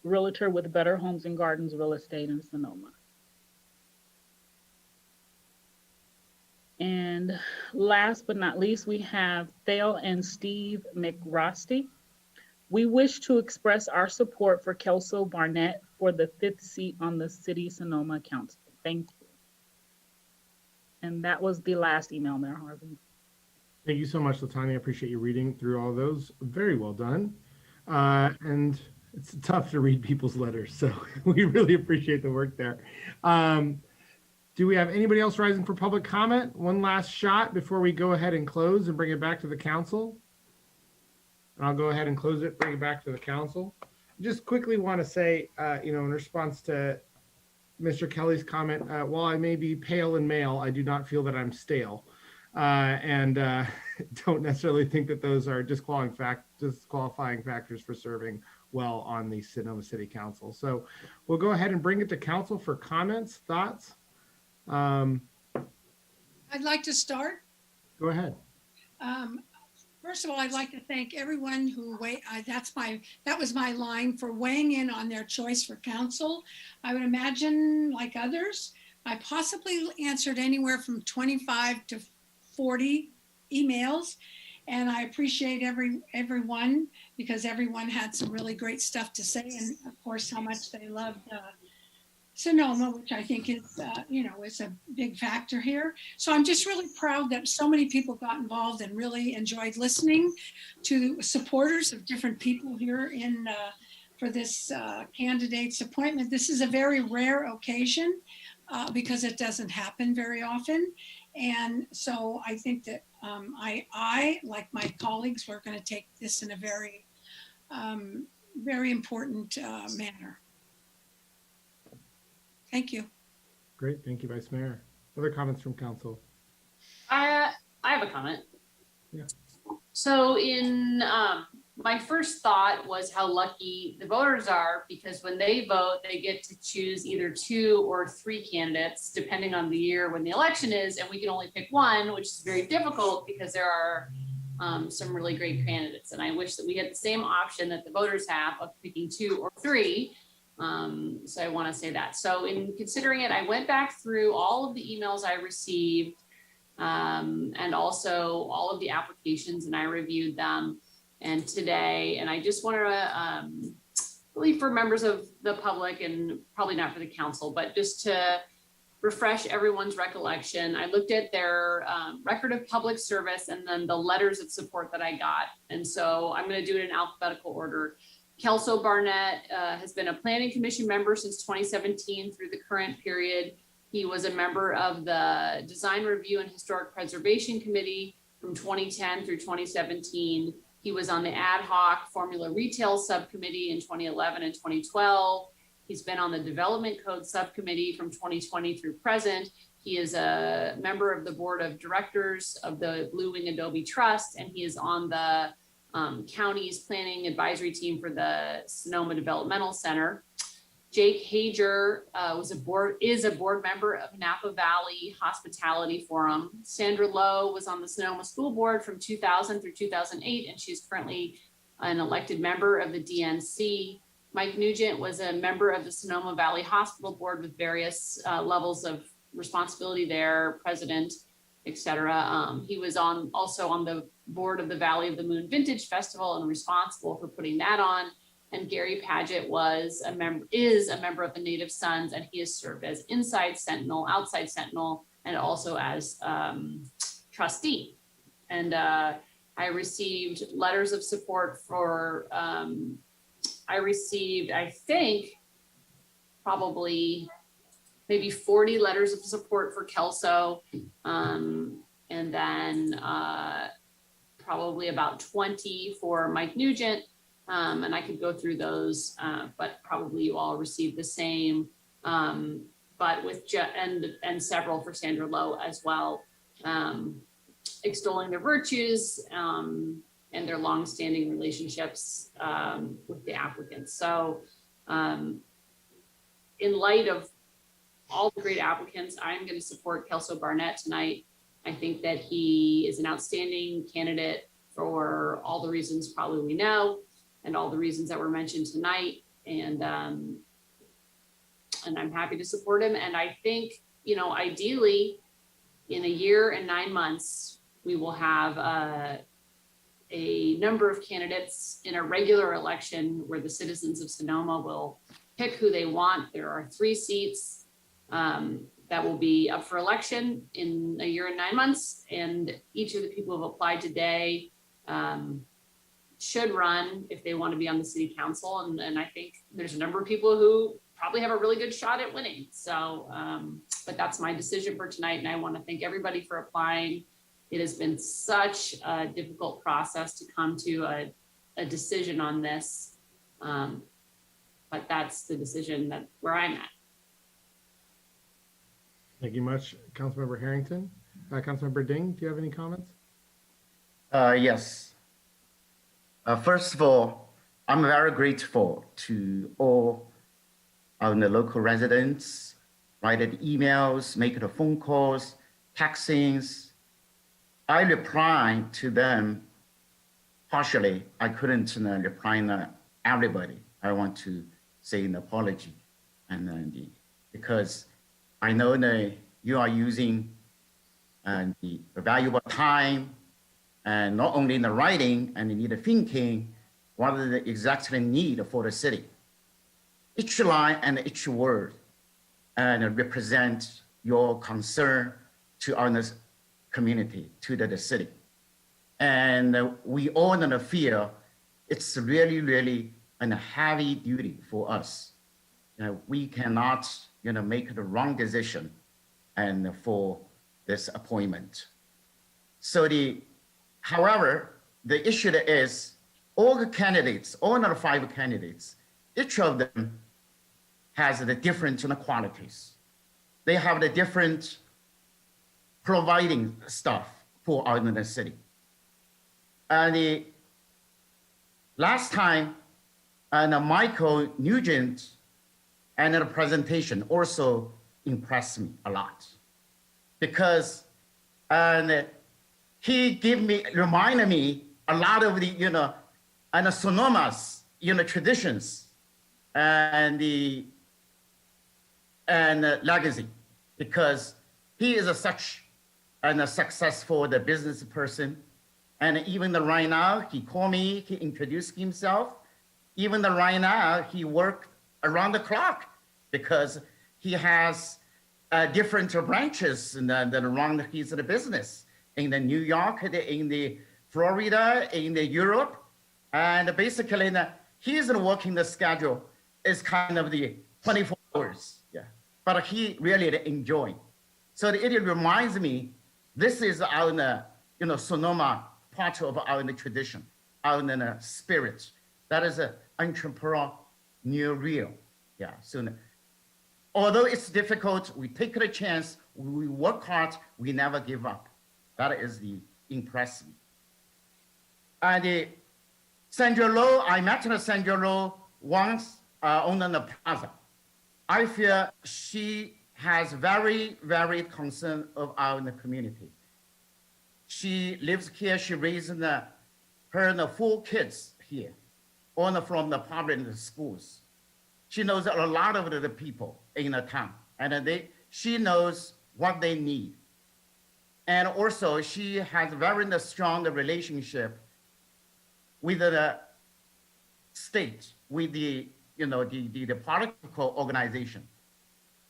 realtor with Better Homes and Gardens Real Estate in Sonoma. And last but not least, we have Thale and Steve McRosty. We wish to express our support for Kelso Barnett for the 5th seat on the City Sonoma Council. Thank you. And that was the last email, Mayor Harvey. Thank you so much, Latanya. I appreciate you reading through all those. Very well done. And it's tough to read people's letters, so we really appreciate the work there. Do we have anybody else rising for public comment? One last shot before we go ahead and close and bring it back to the council. And I'll go ahead and close it, bring it back to the council. Just quickly want to say, in response to Mr. Kelly's comment, while I may be pale and male, I do not feel that I'm stale. And don't necessarily think that those are disqualifying factors for serving well on the Sonoma City Council. So we'll go ahead and bring it to council for comments, thoughts. I'd like to start. Go ahead. First of all, I'd like to thank everyone who that was my line for weighing in on their choice for council. I would imagine, like others, I possibly answered anywhere from 25 to 40 emails, and I appreciate everyone because everyone had some really great stuff to say, and of course how much they loved Sonoma, which I think is, is a big factor here. So I'm just really proud that so many people got involved and really enjoyed listening to supporters of different people here for this candidate's appointment. This is a very rare occasion because it doesn't happen very often. And so I think that I, like my colleagues, we're going to take this in a very, very important manner. Thank you. Great, thank you, Vice Mayor. Other comments from council? I have a comment. Yeah. So in my first thought was how lucky the voters are, because when they vote, they get to choose either 2 or 3 candidates, depending on the year when the election is, and we can only pick one, which is very difficult because there are some really great candidates. And I wish that we had the same option that the voters have of picking 2 or 3. So I want to say that. So in considering it, I went back through all of the emails I received and also all of the applications, and I reviewed them. And today, and I just want to really for members of the public, and probably not for the council, but just to refresh everyone's recollection, I looked at their record of public service and then the letters of support that I got. And so I'm going to do it in alphabetical order. Kelso Barnett has been a planning commission member since 2017 through the current period. He was a member of the Design Review and Historic Preservation Committee from 2010 through 2017. He was on the ad hoc Formula Retail Subcommittee in 2011 and 2012. He's been on the Development Code Subcommittee from 2020 through present. He is a member of the Board of Directors of the Blue Wing Adobe Trust, and he is on the county's planning advisory team for the Sonoma Developmental Center. Jake Hager is a board member of Napa Valley Hospitality Forum. Sandra Lowe was on the Sonoma School Board from 2000 through 2008, and she's currently an elected member of the DNC. Mike Nugent was a member of the Sonoma Valley Hospital Board with various levels of responsibility there, president, etc. He was also on the board of the Valley of the Moon Vintage Festival and responsible for putting that on. And Gary Paget is a member of the Native Sons, and he has served as inside sentinel, outside sentinel, and also as trustee. And I received letters of support for, I think, probably maybe 40 letters of support for Kelso, and then probably about 20 for Mike Nugent. And I could go through those, but probably you all received the same, but with and several for Sandra Lowe as well, extolling their virtues and their longstanding relationships with the applicants. So in light of all the great applicants, I'm going to support Kelso Barnett tonight. I think that he is an outstanding candidate for all the reasons probably we know, and all the reasons that were mentioned tonight. And I'm happy to support him. And I think, ideally in a year and 9 months, we will have a number of candidates in a regular election where the citizens of Sonoma will pick who they want. There are 3 seats that will be up for election in a year and 9 months. And each of the people who have applied today should run if they want to be on the city council. And I think there's a number of people who probably have a really good shot at winning. So, but that's my decision for tonight. And I want to thank everybody for applying. It has been such a difficult process to come to a decision on this. But that's the decision where I'm at. Thank you much, Councilmember Harrington. Councilmember Ding, do you have any comments? Yes. First of all, I'm very grateful to all of the local residents, write the emails, make the phone calls, textings. I replied to them partially. I couldn't reply to everybody. I want to say an apology, and because I know that you are using the valuable time, and not only in the writing and in the thinking, what is the exactly need for the city. Each line and each word and represent your concern to our community, to the city. And we all feel it's really, really a heavy duty for us. We cannot make the wrong decision and for this appointment. So however, the issue is all the candidates, all the 5 candidates, each of them has the different qualities. They have the different providing stuff for our city. And the last time, Michael Nugent and the presentation also impressed me a lot because he reminded me a lot of the, and Sonoma's, traditions and legacy, because he is such a successful business person. And even right now, he called me, he introduced himself. Even right now, he worked around the clock because he has different branches around his business in the New York, in the Florida, in the Europe. And basically, his working schedule is kind of the 24 hours. Yeah, but he really enjoyed. So it reminds me, this is our, Sonoma part of our tradition, our spirit. That is an entrepreneurial. Yeah. So although it's difficult, we take the chance, we work hard, we never give up. That is the impressive. And Sandra Lowe, I met Sandra Lowe once on the plaza. I feel she has very, very concern of our community. She lives here, she raised her 4 kids here, all from the public schools. She knows a lot of the people in the town, and she knows what they need. And also she has very strong relationship with the state, with the political organization.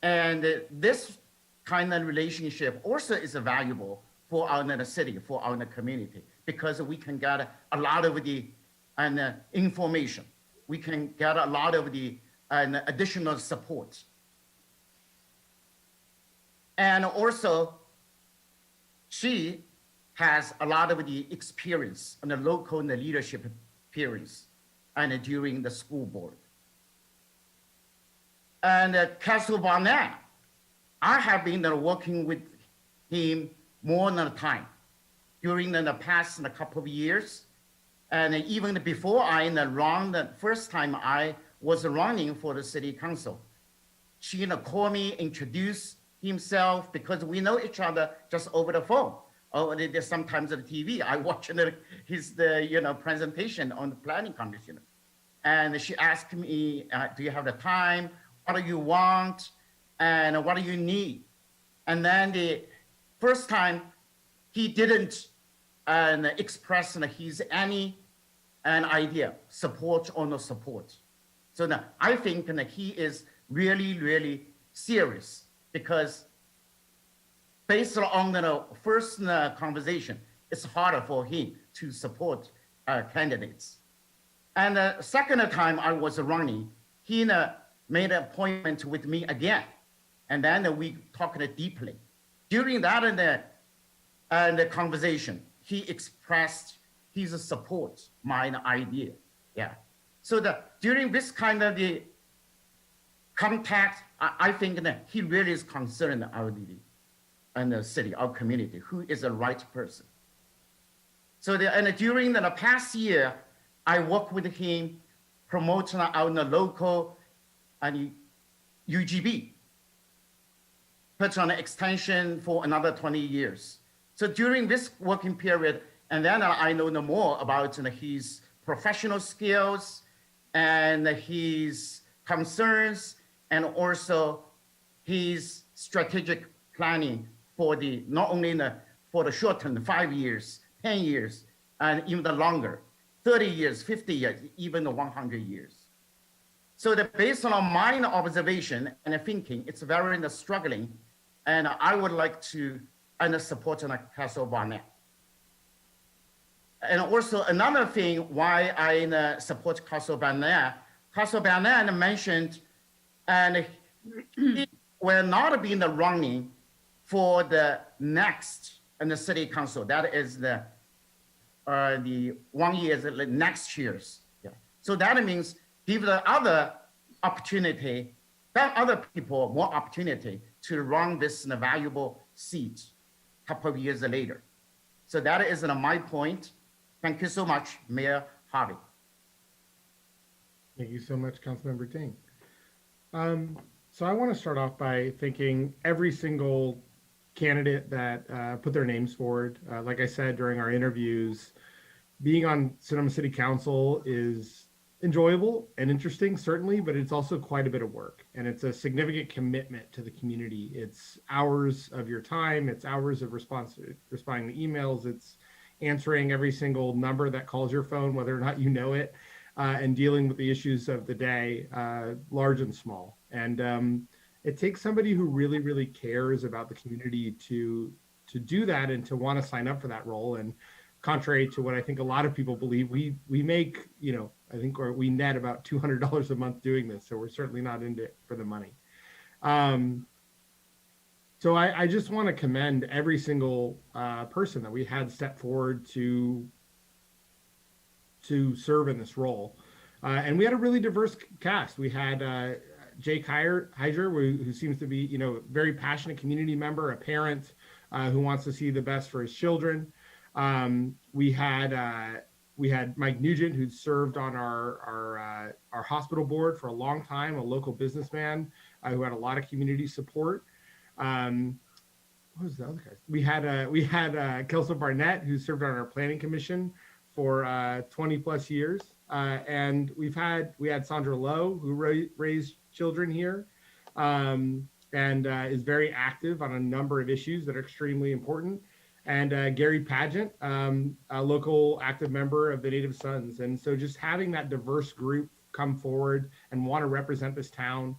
And this kind of relationship also is valuable for our city, for our community, because we can get a lot of the information. We can get a lot of the additional support. And also, she has a lot of the experience and the local and the leadership experience and during the school board. And Councilor Barnett, I have been working with him more than a time during the past couple of years. And even before I ran the first time I was running for the city council, she called me, introduced himself, because we know each other just over the phone. Or sometimes on TV, I watch his presentation on the planning commission. And she asked me, do you have the time? What do you want? And what do you need? And then the first time, he didn't express his any idea, support or no support. So now I think he is really, really serious, because based on the first conversation, it's harder for him to support candidates. And the second time I was running, he made an appointment with me again. And then we talked deeply. During that the conversation, he expressed his support, my idea. Yeah. So during this kind of the contact, I think that he really is concerned about the city, our community, who is the right person. So during the past year, I worked with him promoting our local UGB, put on an extension for another 20 years. So during this working period, and then I know more about his professional skills and his concerns, and also his strategic planning for not only for the short term, 5 years, 10 years, and even the longer, 30 years, 50 years, even 100 years. So based on my observation and thinking, it's very struggling, and I would like to support Councilor Barnett. And also another thing why I support Councilor Barnett mentioned, and he will not be in the running for the next in the city council. That is the 1 year is the next year's. Yeah. So that means give the other opportunity, that other people more opportunity to run this valuable seat a couple of years later. So that is my point. Thank you so much, Mayor Harvey. Thank you so much, Councilmember Ting. So I want to start off by thanking every single candidate that put their names forward. Like I said during our interviews, being on Sonoma City Council is enjoyable and interesting, certainly, but it's also quite a bit of work, and it's a significant commitment to the community. It's hours of your time, it's hours of responding to emails, it's answering every single number that calls your phone, whether or not you know it, and dealing with the issues of the day, large and small. And it takes somebody who really, really cares about the community to do that and to want to sign up for that role. And contrary to what I think a lot of people believe, we make, I think we net about $200 a month doing this. So we're certainly not into it for the money. So I just want to commend every single person that we had step forward to serve in this role. And we had a really diverse cast. We had Jake Heiser, who seems to be, very passionate community member, a parent who wants to see the best for his children. We had Mike Nugent, who served on our hospital board for a long time, a local businessman who had a lot of community support. What was the other guys? We had Kelsey Barnett, who served on our planning commission for 20 plus years. And we had Sandra Lowe, who raised children here, and is very active on a number of issues that are extremely important. And Gary Pageant, a local active member of the Native Sons. And so just having that diverse group come forward and want to represent this town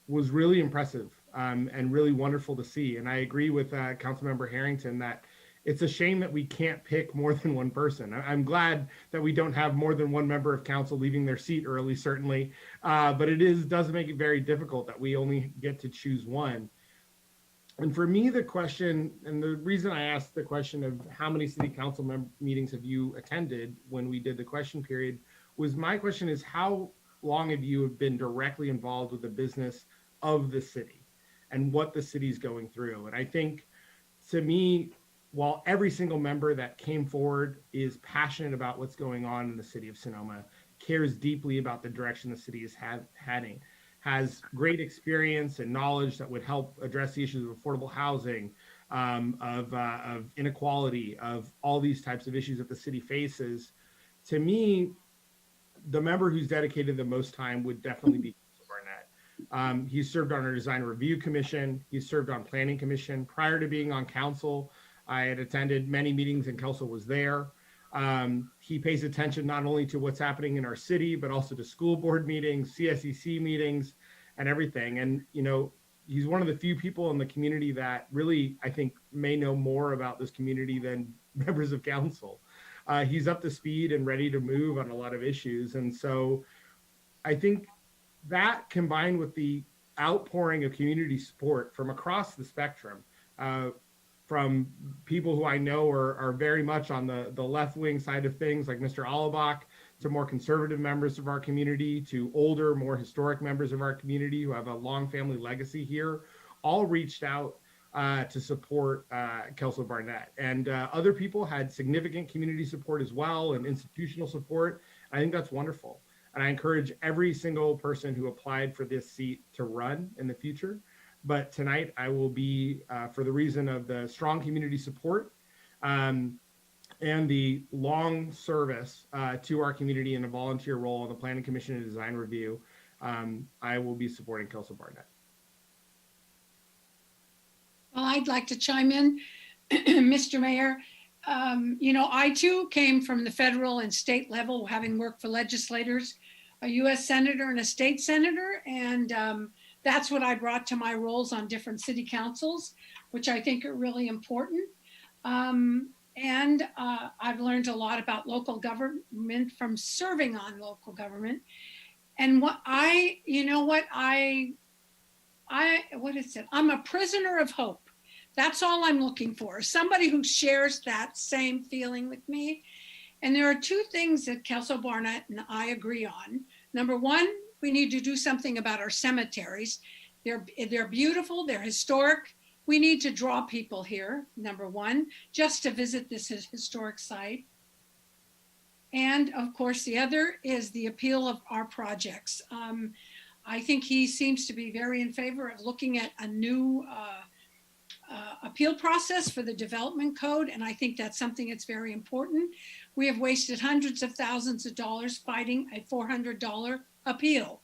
was really impressive and really wonderful to see. And I agree with Councilmember Harrington that it's a shame that we can't pick more than one person. I'm glad that we don't have more than one member of council leaving their seat early, certainly. But it does make it very difficult that we only get to choose one. And for me, the question, and the reason I asked the question of how many city council meetings have you attended when we did the question period, was my question is how long have you been directly involved with the business of the city and what the city's going through? And I think, to me, while every single member that came forward is passionate about what's going on in the city of Sonoma, cares deeply about the direction the city is heading, has great experience and knowledge that would help address the issues of affordable housing, of inequality, of all these types of issues that the city faces. To me, the member who's dedicated the most time would definitely be Barnett. He served on our design review commission. He served on planning commission. Prior to being on council, I had attended many meetings and Kelso was there. He pays attention not only to what's happening in our city, but also to school board meetings, CSEC meetings, and everything. And, he's one of the few people in the community that really, I think, may know more about this community than members of council. He's up to speed and ready to move on a lot of issues. And so I think that, combined with the outpouring of community support from across the spectrum, from people who I know are very much on the left wing side of things, like Mr. Alabach, to more conservative members of our community, to older, more historic members of our community who have a long family legacy here, all reached out to support Kelsey Barnett. And other people had significant community support as well and institutional support. I think that's wonderful. And I encourage every single person who applied for this seat to run in the future. But tonight I will be, for the reason of the strong community support and the long service to our community in a volunteer role on the Planning Commission and Design Review, I will be supporting Kelsey Barnett. Well, I'd like to chime in, Mr. Mayor. I too came from the federal and state level, having worked for legislators, a U.S. senator and a state senator, and that's what I brought to my roles on different city councils, which I think are really important. And I've learned a lot about local government from serving on local government. And I'm a prisoner of hope. That's all I'm looking for. Somebody who shares that same feeling with me. And there are two things that Kelso Barnett and I agree on. Number one, we need to do something about our cemeteries. They're beautiful, they're historic. We need to draw people here, number one, just to visit this historic site. And of course, the other is the appeal of our projects. I think he seems to be very in favor of looking at a new appeal process for the development code. And I think that's something that's very important. We have wasted hundreds of thousands of dollars fighting a $400 appeal.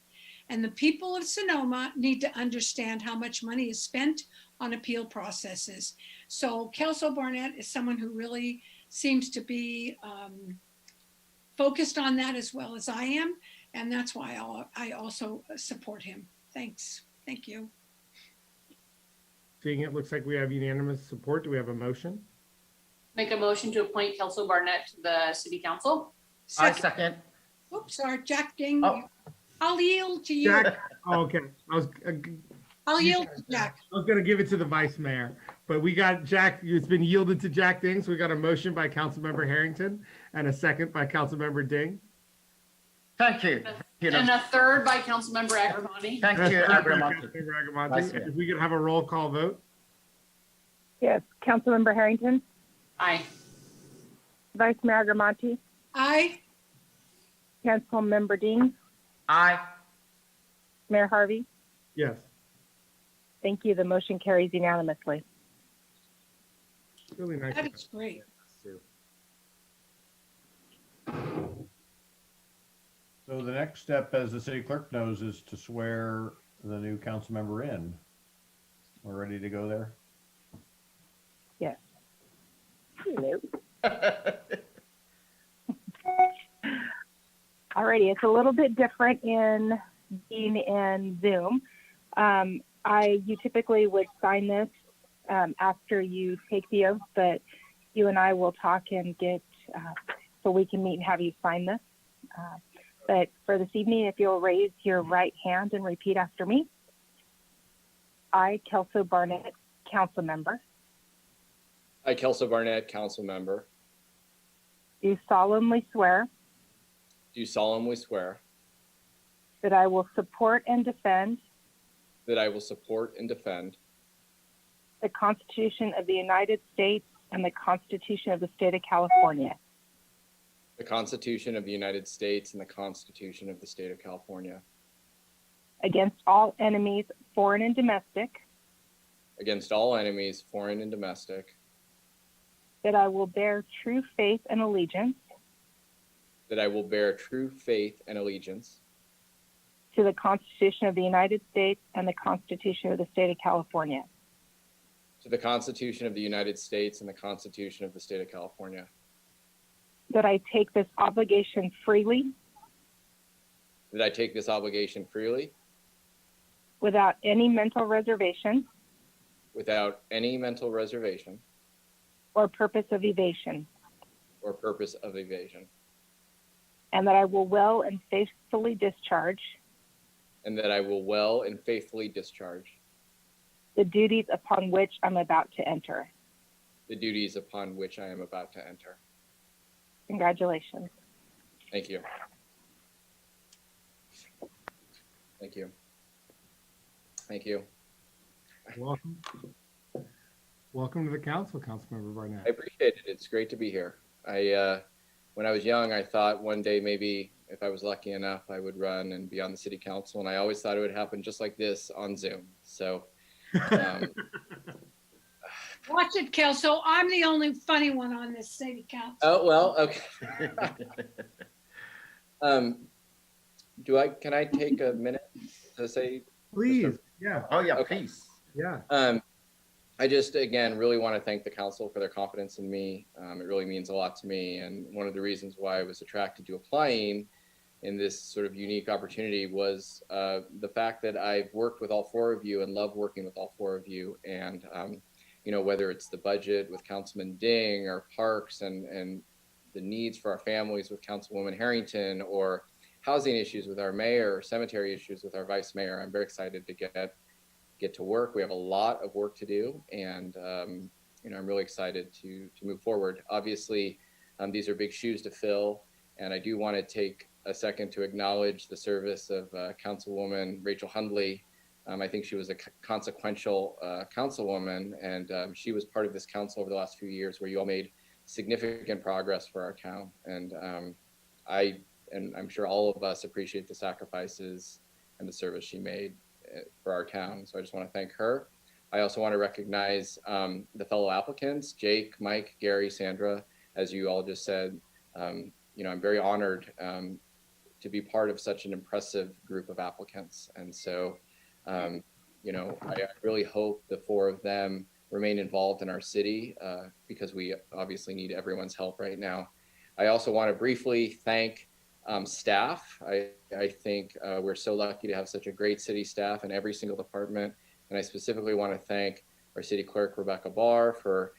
And the people of Sonoma need to understand how much money is spent on appeal processes. So Kelso Barnett is someone who really seems to be focused on that as well as I am. And that's why I also support him. Thanks. Thank you. Seeing it looks like we have unanimous support. Do we have a motion? Make a motion to appoint Kelso Barnett to the city council. I second. Oops, sorry, Jack Ding. Oh. I'll yield to you. Jack, oh, okay. I'll yield to Jack. I was going to give it to the vice mayor, but we got Jack. It's been yielded to Jack Ding. So we got a motion by Councilmember Harrington and a second by Councilmember Ding. Thank you. And a third by Councilmember Agrimonti. Thank And a you, third by Agrimonti. Councilmember Vice Agrimonti. Mayor. If we could have a roll call vote. Yes, Councilmember Harrington, Aye. Vice Mayor Agrimonti, Aye. Councilmember Dean, Aye. Mayor Harvey. Yes. Thank you. The motion carries unanimously. Really nice. That is great. So the next step, as the city clerk knows, is to swear the new council member in. We're ready to go there? Yes. Hello. Alrighty, it's a little bit different in being in Zoom. You typically would sign this after you take the oath, but you and I will talk and get, so we can meet and have you sign this. But for this evening, if you'll raise your right hand and repeat after me. I, Kelso Barnett, council member, I, Kelso Barnett, council member, do solemnly swear do solemnly swear that I will support and defend that I will support and defend the Constitution of the United States and the Constitution of the State of California the Constitution of the United States and the Constitution of the State of California against all enemies, foreign and domestic, against all enemies, foreign and domestic, that I will bear true faith and allegiance that I will bear true faith and allegiance to the Constitution of the United States and the Constitution of the State of California, to the Constitution of the United States and the Constitution of the State of California, that I take this obligation freely that I take this obligation freely without any mental reservation without any mental reservation or purpose of evasion, or purpose of evasion, and that I will well and faithfully discharge and that I will well and faithfully discharge the duties upon which I'm about to enter. the duties upon which I am about to enter. Congratulations. Thank you. Thank you. Thank you. Welcome. Welcome to the council, Councilmember Barnett. I appreciate it. It's great to be here. When I was young, I thought one day maybe if I was lucky enough, I would run and be on the city council. And I always thought it would happen just like this on Zoom. So Watch it, Kelso. I'm the only funny one on this city council. oh, well, okay. Can I take a minute to say? Please. Yeah. Oh, yeah, Okay. please. Yeah. I just, again, really want to thank the council for their confidence in me. It really means a lot to me. And one of the reasons why I was attracted to applying in this sort of unique opportunity was the fact that I've worked with all four of you and love working with all four of you. And, whether it's the budget with Councilman Ding or parks and the needs for our families with Councilwoman Harrington, or housing issues with our mayor, or cemetery issues with our vice mayor, I'm very excited to get get to work. We have a lot of work to do, and I'm really excited to move forward. Obviously, these are big shoes to fill, and I do want to take a second to acknowledge the service of Councilwoman Rachel Hundley. I think she was a consequential councilwoman, and she was part of this council over the last few years where you all made significant progress for our town. And I'm sure all of us appreciate the sacrifices and the service she made for our town. So I just want to thank her. I also want to recognize the fellow applicants, Jake, Mike, Gary, Sandra, as you all just said. I'm very honored to be part of such an impressive group of applicants. And so, I really hope the four of them remain involved in our city because we obviously need everyone's help right now. I also want to briefly thank staff. I think we're so lucky to have such a great city staff in every single department. And I specifically want to thank our city clerk, Rebecca Barr, for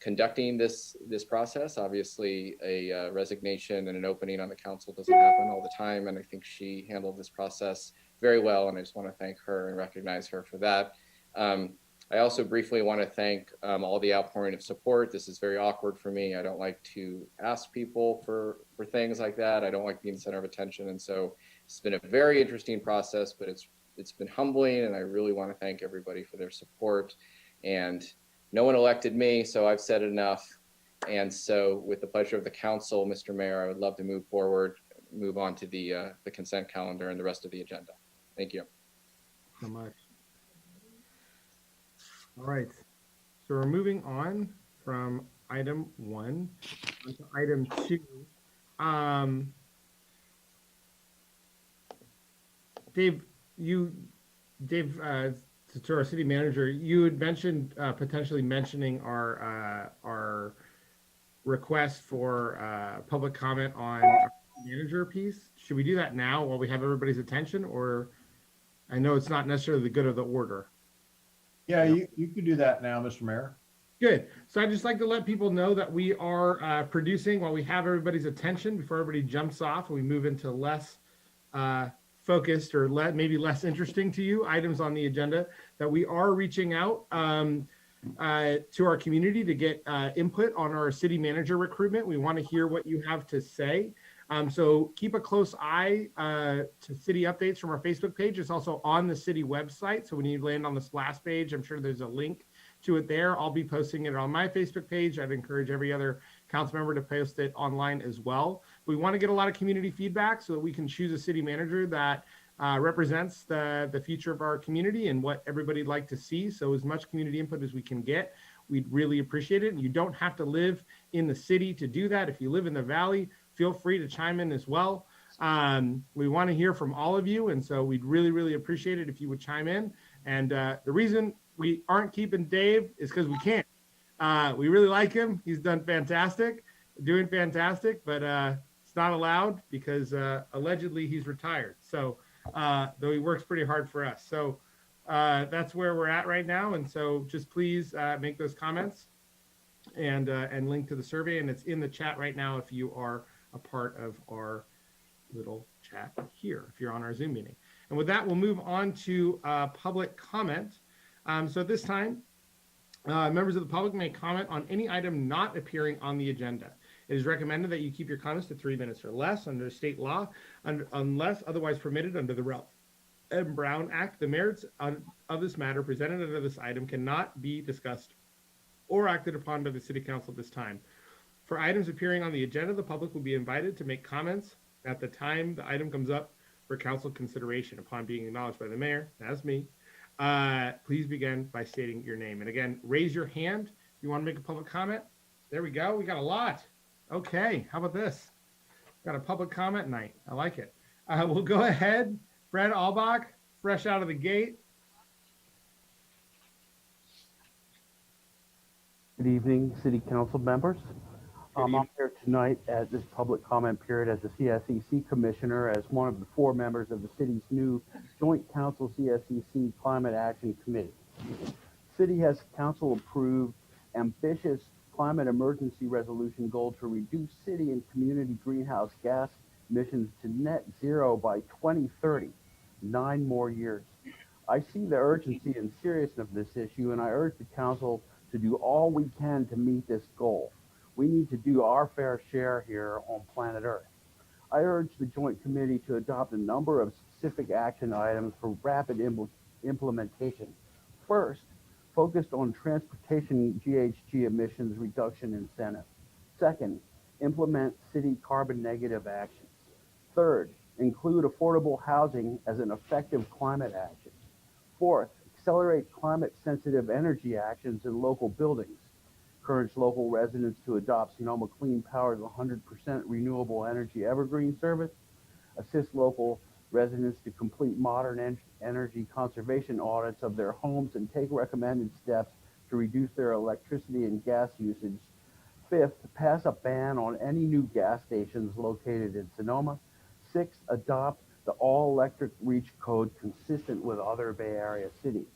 conducting this process. Obviously, a resignation and an opening on the council doesn't happen all the time. And I think she handled this process very well. And I just want to thank her and recognize her for that. I also briefly want to thank all the outpouring of support. This is very awkward for me. I don't like to ask people for things like that. I don't like being the center of attention. And so it's been a very interesting process, but it's been humbling. And I really want to thank everybody for their support. And no one elected me, so I've said enough. And so with the pleasure of the council, Mr. Mayor, I would love to move on to the consent calendar and the rest of the agenda. Thank you. So much. All right, so we're moving on from item 1 to item 2. Dave, to our city manager, you had mentioned potentially mentioning our request for public comment on our manager piece. Should we do that now while we have everybody's attention, or I know it's not necessarily the good of the order? Yeah, you can do that now, Mr. Mayor. Good. So I'd just like to let people know that we are producing while we have everybody's attention before everybody jumps off and we move into less focused or maybe less interesting to you items on the agenda, that we are reaching out to our community to get input on our city manager recruitment. We want to hear what you have to say. So keep a close eye to city updates from our Facebook page. It's also on the city website. So when you land on the splash page, I'm sure there's a link to it there. I'll be posting it on my Facebook page. I'd encourage every other council member to post it online as well. We want to get a lot of community feedback so that we can choose a city manager that represents the future of our community and what everybody'd like to see. So as much community input as we can get, we'd really appreciate it. And you don't have to live in the city to do that. If you live in the valley, feel free to chime in as well. We want to hear from all of you. And so we'd really, really appreciate it if you would chime in. And the reason we aren't keeping Dave is because we can't. We really like him. He's doing fantastic, but it's not allowed because allegedly he's retired. So though he works pretty hard for us. So that's where we're at right now. And so just please make those comments and link to the survey. And it's in the chat right now if you are a part of our little chat here, if you're on our Zoom meeting. And with that, we'll move on to public comment. So at this time, members of the public may comment on any item not appearing on the agenda. It is recommended that you keep your comments to 3 minutes or less under state law, unless otherwise permitted under the Ralph M. Brown Act. The merits of this matter presented under this item cannot be discussed or acted upon by the City Council at this time. For items appearing on the agenda, the public will be invited to make comments at the time the item comes up for council consideration. Upon being acknowledged by the mayor, that's me, please begin by stating your name. And again, raise your hand if you want to make a public comment. There we go. We got a lot. Okay, how about this? Got a public comment night. I like it. We'll go ahead. Fred Albach, fresh out of the gate. Good evening, City Council members. I'm here tonight at this public comment period as the CSEC Commissioner, as one of the 4 members of the city's new Joint Council CSEC Climate Action Committee. City has council approved ambitious climate emergency resolution goal to reduce city and community greenhouse gas emissions to net zero by 2030, 9 more years. I see the urgency and seriousness of this issue, and I urge the council to do all we can to meet this goal. We need to do our fair share here on planet Earth. I urge the Joint Committee to adopt a number of specific action items for rapid implementation. First, focused on transportation GHG emissions reduction incentive. Second, implement city carbon negative actions. Third, include affordable housing as an effective climate action. Fourth, accelerate climate sensitive energy actions in local buildings. Encourage local residents to adopt Sonoma Clean Power's 100% renewable energy evergreen service. Assist local residents to complete modern energy conservation audits of their homes and take recommended steps to reduce their electricity and gas usage. Fifth, pass a ban on any new gas stations located in Sonoma. Sixth, adopt the all-electric reach code consistent with other Bay Area cities.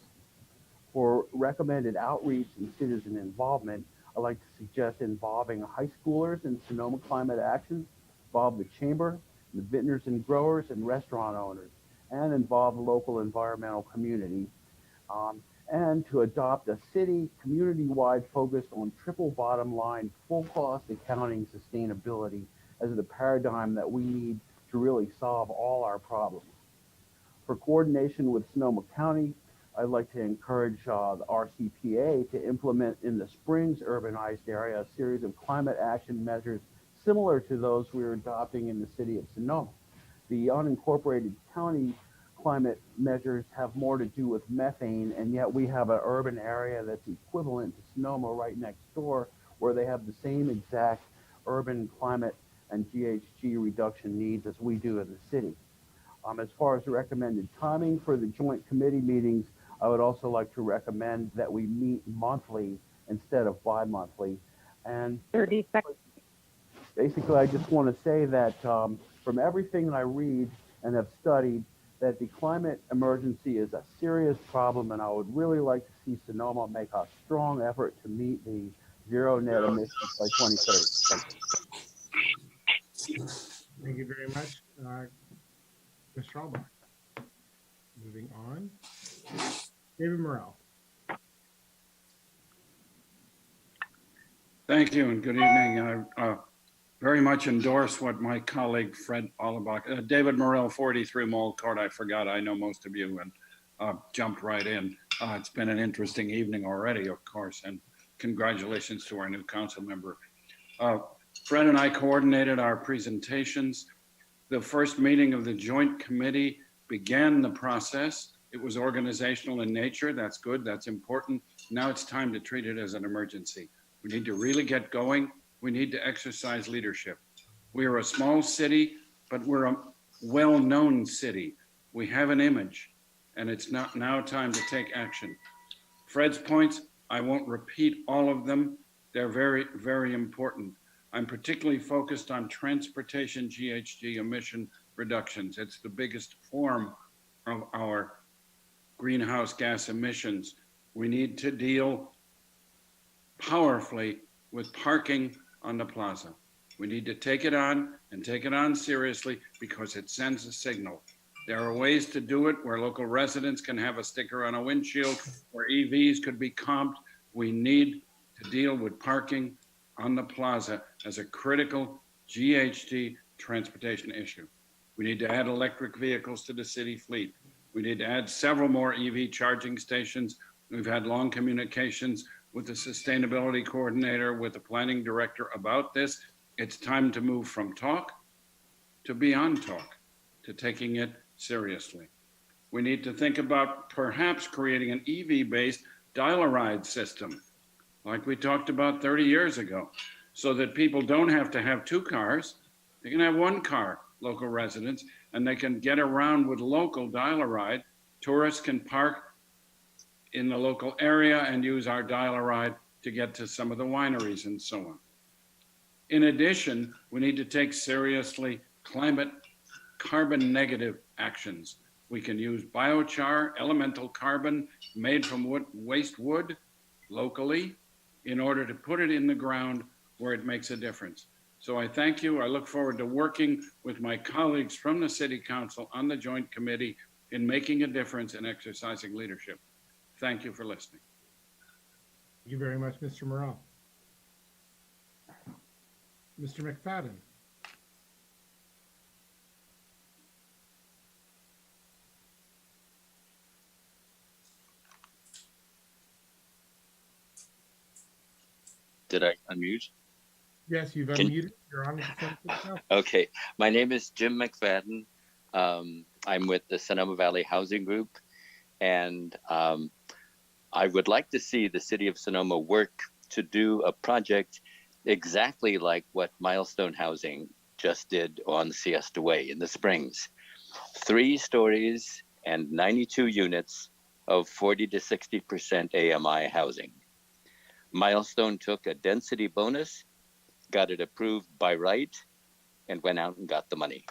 For recommended outreach and citizen involvement, I'd like to suggest involving high schoolers in Sonoma climate actions, involve the chamber, the vintners and growers and restaurant owners, and involve the local environmental community, and to adopt a city community-wide focus on triple bottom line, full cost accounting sustainability as the paradigm that we need to really solve all our problems. For coordination with Sonoma County, I'd like to encourage the RCPA to implement in the Springs urbanized area a series of climate action measures similar to those we're adopting in the city of Sonoma. The unincorporated county climate measures have more to do with methane, and yet we have an urban area that's equivalent to Sonoma right next door, where they have the same exact urban climate and GHG reduction needs as we do in the city. As far as the recommended timing for the joint committee meetings, I would also like to recommend that we meet monthly instead of bi-monthly. And 30 seconds. Basically, I just want to say that from everything I read and have studied, that the climate emergency is a serious problem, and I would really like to see Sonoma make a strong effort to meet the zero net emissions by 2030. Thank you very much, Ms. Schraubach. Moving on, David Morrell. Thank you and good evening. I very much endorse what my colleague Fred Allebach, David Morrell, 43 Mall Court. I forgot, I know most of you, and jumped right in. It's been an interesting evening already, of course, and congratulations to our new council member. Fred and I coordinated our presentations. The first meeting of the joint committee began the process. It was organizational in nature. That's good, that's important. Now it's time to treat it as an emergency. We need to really get going. We need to exercise leadership. We are a small city, but we're a well-known city. We have an image, and it's now time to take action. Fred's points, I won't repeat all of them. They're very, very important. I'm particularly focused on transportation GHG emission reductions. It's the biggest form of our greenhouse gas emissions. We need to deal powerfully with parking on the plaza. We need to take it on and take it on seriously because it sends a signal. There are ways to do it where local residents can have a sticker on a windshield, where EVs could be comped. We need to deal with parking on the plaza as a critical GHG transportation issue. We need to add electric vehicles to the city fleet. We need to add several more EV charging stations. We've had long communications with the sustainability coordinator, with the planning director about this. It's time to move from talk to beyond talk, to taking it seriously. We need to think about perhaps creating an EV-based dial-a-ride system, like we talked about 30 years ago, so that people don't have to have two cars. They can have one car, local residents, and they can get around with local dial-a-ride. Tourists can park in the local area and use our dial-a-ride to get to some of the wineries and so on. In addition, we need to take seriously climate carbon negative actions. We can use biochar, elemental carbon made from waste wood locally in order to put it in the ground where it makes a difference. So I thank you. I look forward to working with my colleagues from the City Council on the Joint Committee in making a difference and exercising leadership. Thank you for listening. Thank you very much, Mr. Morrell. Mr. McFadden. Did I unmute? Yes, you've Can- unmuted. You're on. Okay, my name is Jim McFadden. I'm with the Sonoma Valley Housing Group, and I would like to see the city of Sonoma work to do a project exactly like what Milestone Housing just did on Siesta Way in the Springs. 3 stories and 92 units of 40 to 60% AMI housing. Milestone took a density bonus, got it approved by right, and went out and got the money.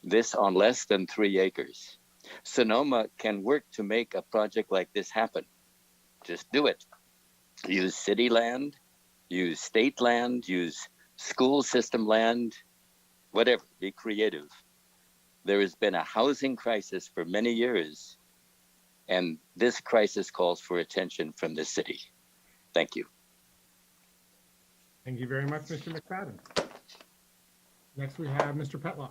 This on less than 3 acres. Sonoma can work to make a project like this happen. Just do it. Use city land, use state land, use school system land, whatever, be creative. There has been a housing crisis for many years, and this crisis calls for attention from the city. Thank you. Thank you very much, Mr. McFadden. Next, we have Mr. Petlock.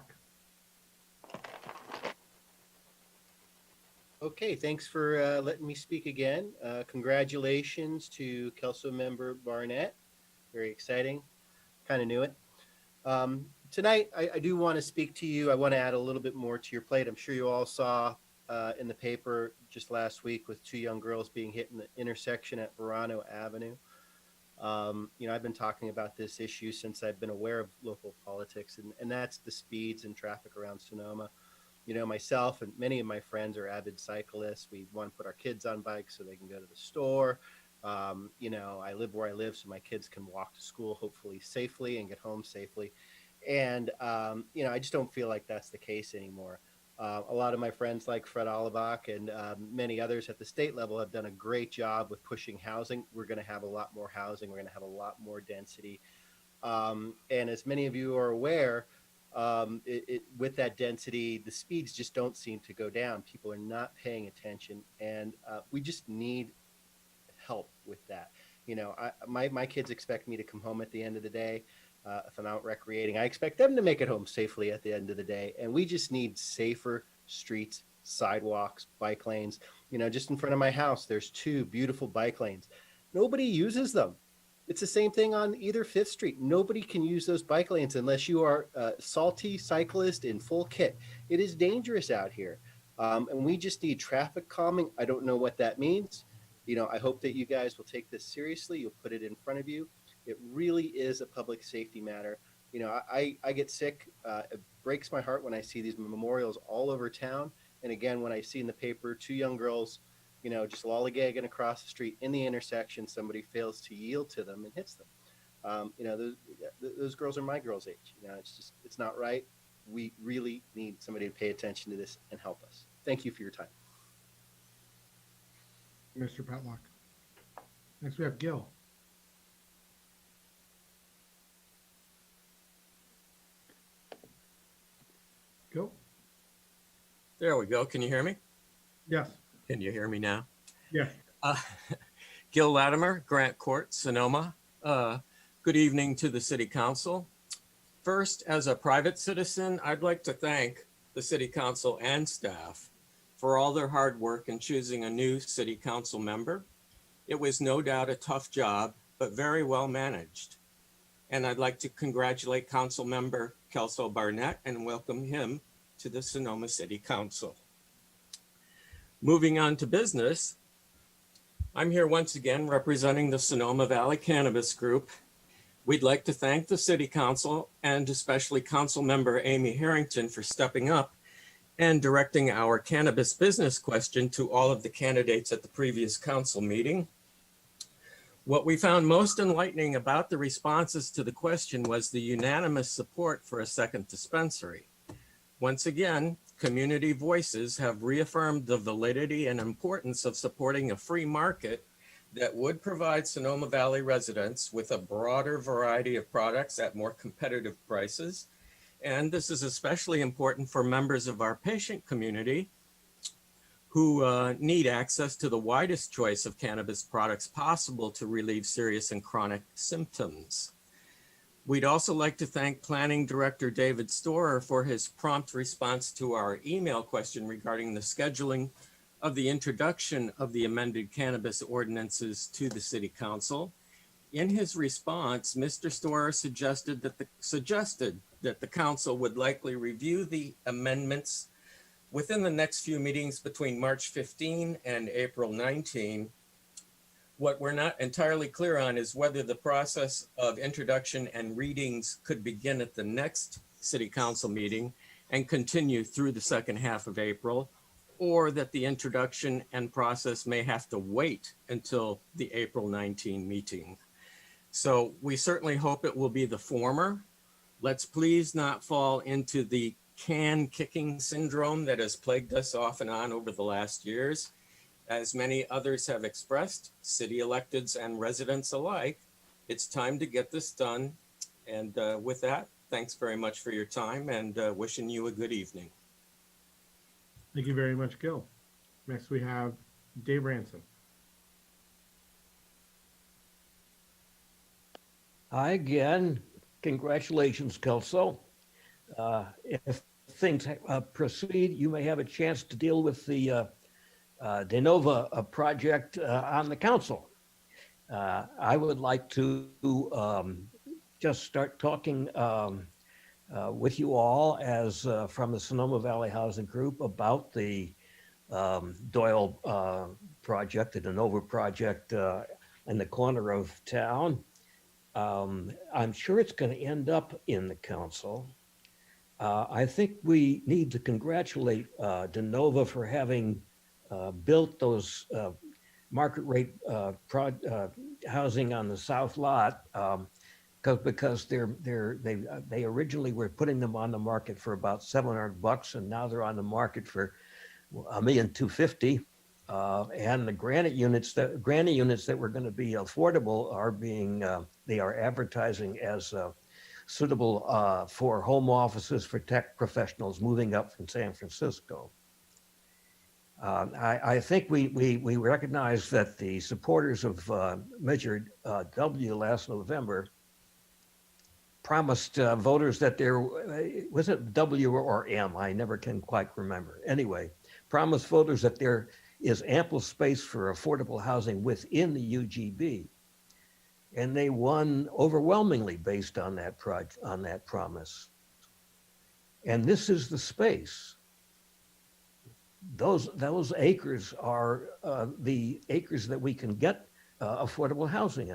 Okay, thanks for letting me speak again. Congratulations to Councilmember Barnett. Very exciting. Kind of knew it. Tonight, I do want to speak to you. I want to add a little bit more to your plate. I'm sure you all saw in the paper just last week with 2 young girls being hit in the intersection at Verano Avenue. I've been talking about this issue since I've been aware of local politics, and that's the speeds and traffic around Sonoma. Myself and many of my friends are avid cyclists. We want to put our kids on bikes so they can go to the store. I live where I live so my kids can walk to school, hopefully safely, and get home safely. And, I just don't feel like that's the case anymore. A lot of my friends like Fred Olivach and many others at the state level have done a great job with pushing housing. We're going to have a lot more housing. We're going to have a lot more density. And as many of you are aware, with that density, the speeds just don't seem to go down. People are not paying attention, and we just need help with that. My kids expect me to come home at the end of the day. If I'm out recreating, I expect them to make it home safely at the end of the day. And we just need safer streets, sidewalks, bike lanes. Just in front of my house, there's 2 beautiful bike lanes. Nobody uses them. It's the same thing on either 5th Street. Nobody can use those bike lanes unless you are a salty cyclist in full kit. It is dangerous out here. And we just need traffic calming. I don't know what that means. I hope that you guys will take this seriously. You'll put it in front of you. It really is a public safety matter. I get sick. It breaks my heart when I see these memorials all over town. And again, when I see in the paper 2 young girls, just lollygagging across the street in the intersection, somebody fails to yield to them and hits them. Those girls are my girls' age. It's not right. We really need somebody to pay attention to this and help us. Thank you for your time. Mr. Petlock. Next, we have Gil. Gil? There we go. Can you hear me? Yes. Can you hear me now? Yes. Gil Latimer, Grant Court, Sonoma. Good evening to the City Council. First, as a private citizen, I'd like to thank the City Council and staff for all their hard work in choosing a new City Council member. It was no doubt a tough job, but very well managed. And I'd like to congratulate Council Member Kelsey Barnett and welcome him to the Sonoma City Council. Moving on to business, I'm here once again representing the Sonoma Valley Cannabis Group. We'd like to thank the City Council and especially Council Member Amy Harrington for stepping up and directing our cannabis business question to all of the candidates at the previous council meeting. What we found most enlightening about the responses to the question was the unanimous support for a second dispensary. Once again, community voices have reaffirmed the validity and importance of supporting a free market that would provide Sonoma Valley residents with a broader variety of products at more competitive prices. And this is especially important for members of our patient community who need access to the widest choice of cannabis products possible to relieve serious and chronic symptoms. We'd also like to thank Planning Director David Storer for his prompt response to our email question regarding the scheduling of the introduction of the amended cannabis ordinances to the City Council. In his response, Mr. Storer suggested that the council would likely review the amendments within the next few meetings between March 15 and April 19. What we're not entirely clear on is whether the process of introduction and readings could begin at the next City Council meeting and continue through the second half of April, or that the introduction and process may have to wait until the April 19 meeting. So we certainly hope it will be the former. Let's please not fall into the can kicking syndrome that has plagued us off and on over the last years. As many others have expressed, city electeds and residents alike, it's time to get this done. And with that, thanks very much for your time, and wishing you a good evening. Thank you very much, Gil. Next we have Dave Ransom. Hi again. Congratulations, Kelso. If things proceed, you may have a chance to deal with the De Novo project on the council. I would like to just start talking with you all as from the Sonoma Valley Housing Group about the Doyle project, the De Novo project in the corner of town. I'm sure it's going to end up in the council. I think we need to congratulate De Novo for having built those market rate housing on the south lot, because they originally were putting them on the market for about $700, and now they're on the market for $1,250,000. And the granite units that were going to be affordable are being they are advertising as suitable for home offices for tech professionals moving up from San Francisco. I think we recognize that the supporters of Measure W last November promised voters that there was it W or M? I never can quite remember. Anyway, promised voters that there is ample space for affordable housing within the UGB, and they won overwhelmingly based on that promise. And this is the space. Those acres are the acres that we can get affordable housing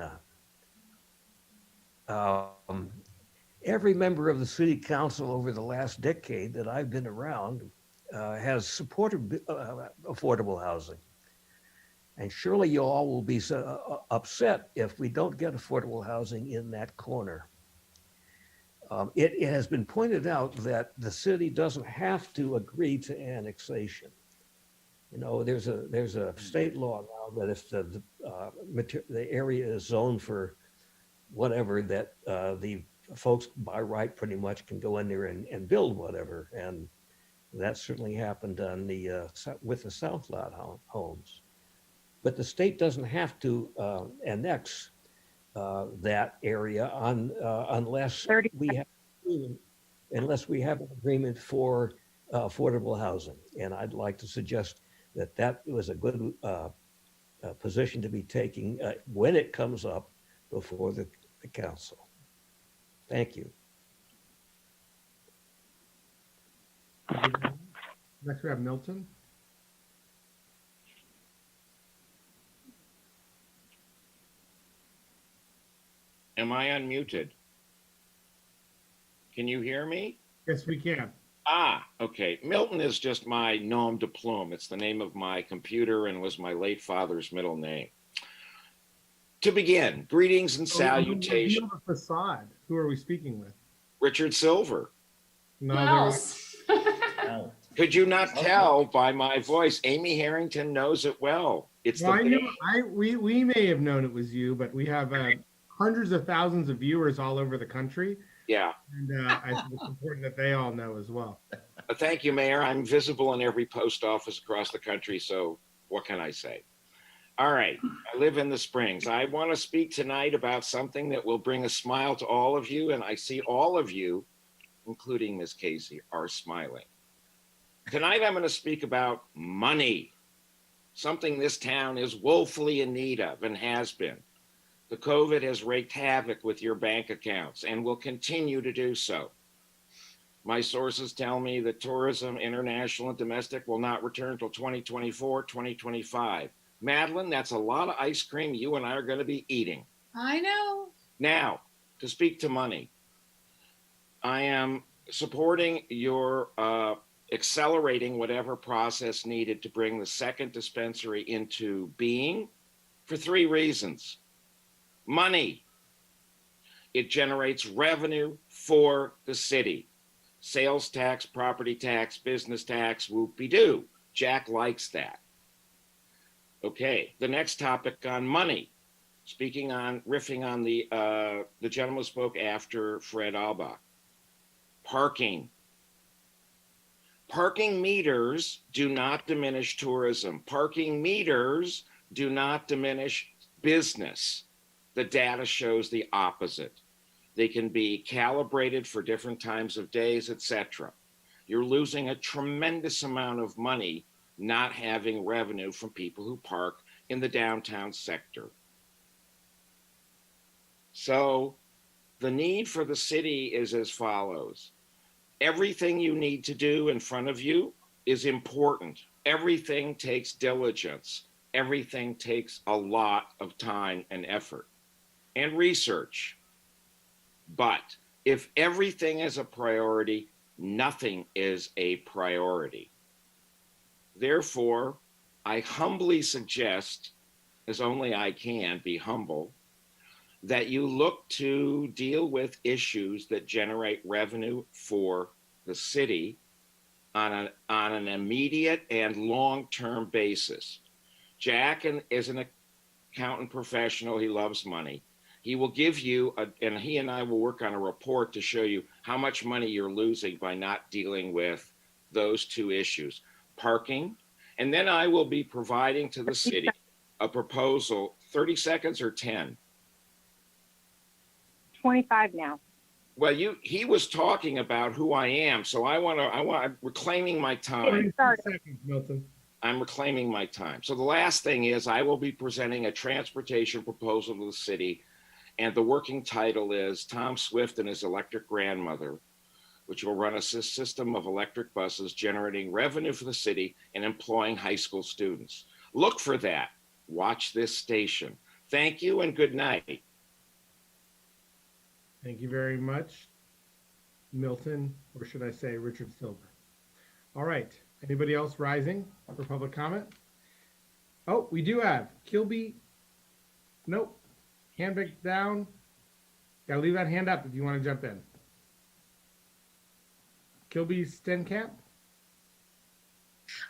on. Every member of the city council over the last decade that I've been around has supported affordable housing. And surely you all will be upset if we don't get affordable housing in that corner. It has been pointed out that the city doesn't have to agree to annexation. You know, there's a state law now that if the area is zoned for whatever, that the folks by right pretty much can go in there and build whatever. And that certainly happened on with the South Lot homes. But the state doesn't have to annex that area unless we have an agreement for affordable housing. And I'd like to suggest that was a good position to be taking when it comes up before the council. Thank you. Next we have Milton. Am I unmuted? Can you hear me? Yes, we can. Okay. Milton is just my nom de plume. It's the name of my computer and was my late father's middle name. To begin, greetings and salutations. The facade. Who are we speaking with? Richard Silver. No, Who else? Could you not tell by my voice? Amy Harrington knows it well. It's well, the we may have known it was you, but we have hundreds of thousands of viewers all over the country. Yeah. And I think it's important that they all know as well. Thank you, Mayor. I'm visible in every post office across the country, so what can I say? All right, I live in the Springs. I want to speak tonight about something that will bring a smile to all of you, and I see all of you, including Ms. Casey, are smiling. Tonight, I'm going to speak about money, something this town is woefully in need of and has been. The COVID has wreaked havoc with your bank accounts and will continue to do so. My sources tell me that tourism, international and domestic, will not return until 2024, 2025. Madeline, that's a lot of ice cream you and I are going to be eating. I know. Now, to speak to money, I am supporting your accelerating whatever process needed to bring the second dispensary into being for 3 reasons. Money. It generates revenue for the city. Sales tax, property tax, business tax, whoop-de-doo. Jack likes that. Okay, the next topic on money. Riffing on the gentleman who spoke after Fred Albach. Parking. Parking meters do not diminish tourism. Parking meters do not diminish business. The data shows the opposite. They can be calibrated for different times of days, etc. You're losing a tremendous amount of money not having revenue from people who park in the downtown sector. So the need for the city is as follows. Everything you need to do in front of you is important. Everything takes diligence. Everything takes a lot of time and effort and research. But if everything is a priority, nothing is a priority. Therefore, I humbly suggest, as only I can be humble, that you look to deal with issues that generate revenue for the city on an immediate and long-term basis. Jack is an accountant professional. He loves money. He will give you, and he and I will work on a report to show you how much money you're losing by not dealing with those 2 issues, parking, and then I will be providing to the city a proposal, 30 seconds or 10? 25 now. Well, he was talking about who I am, so I'm reclaiming my time. 30 seconds, Milton. I'm reclaiming my time. So the last thing is I will be presenting a transportation proposal to the city, and the working title is Tom Swift and His Electric Grandmother, which will run a system of electric buses generating revenue for the city and employing high school students. Look for that. Watch this station. Thank you and good night. Thank you very much, Milton, or should I say Richard Silver. All right, anybody else rising for public comment? Oh, we do have Kilby. Nope, hand back down. Gotta leave that hand up if you want to jump in. Kilby Stenkamp.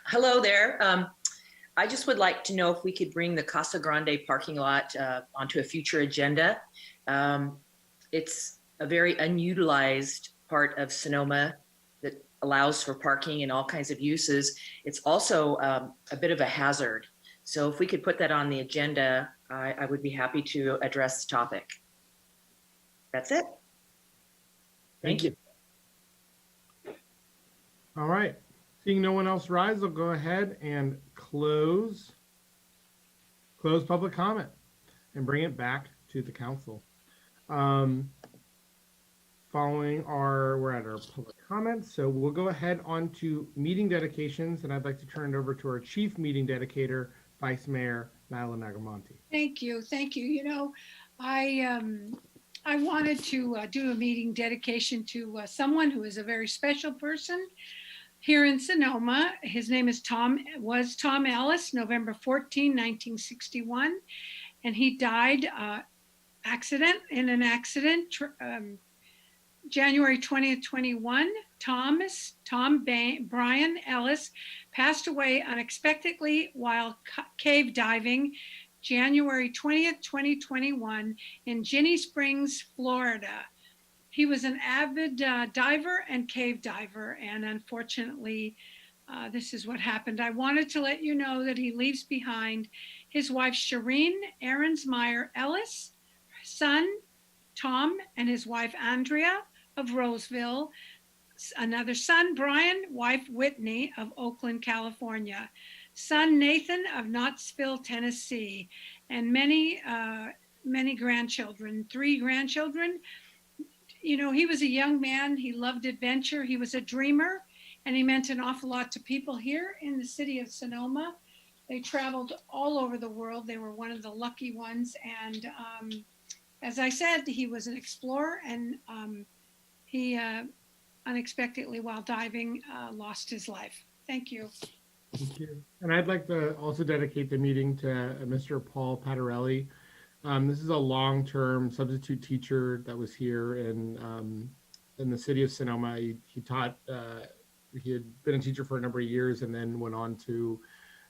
Hello there. I just would like to know if we could bring the Casa Grande parking lot onto a future agenda. It's a very unutilized part of Sonoma that allows for parking and all kinds of uses. It's also a bit of a hazard. So if we could put that on the agenda, I would be happy to address the topic. That's it. Thank you. All right, seeing no one else rise, I'll go ahead and close public comment and bring it back to the council. We're at our public comments, so we'll go ahead on to meeting dedications, and I'd like to turn it over to our chief meeting dedicator, Vice Mayor Madeline Agrimonti. Thank you. Thank you. You know, I wanted to do a meeting dedication to someone who is a very special person here in Sonoma. His name is Tom Ellis, November 14, 1961, and he died in an accident, January 20th, 21. Tom Brian Ellis passed away unexpectedly while cave diving January 20th, 2021 in Ginny Springs, Florida. He was an avid diver and cave diver, and unfortunately, this is what happened. I wanted to let you know that he leaves behind his wife, Shireen Aaronsmeyer Ellis, son, Tom, and his wife, Andrea of Roseville, another son, Brian, wife, Whitney of Oakland, California, son, Nathan of Knoxville, Tennessee, and many grandchildren, 3 grandchildren. You know, he was a young man. He loved adventure. He was a dreamer, and he meant an awful lot to people here in the city of Sonoma. They traveled all over the world. They were one of the lucky ones. And as I said, he was an explorer, and he unexpectedly, while diving, lost his life. Thank you. Thank you. And I'd like to also dedicate the meeting to Mr. Paul Patarelli. This is a long-term substitute teacher that was here in the city of Sonoma. He taught, he had been a teacher for a number of years and then went on to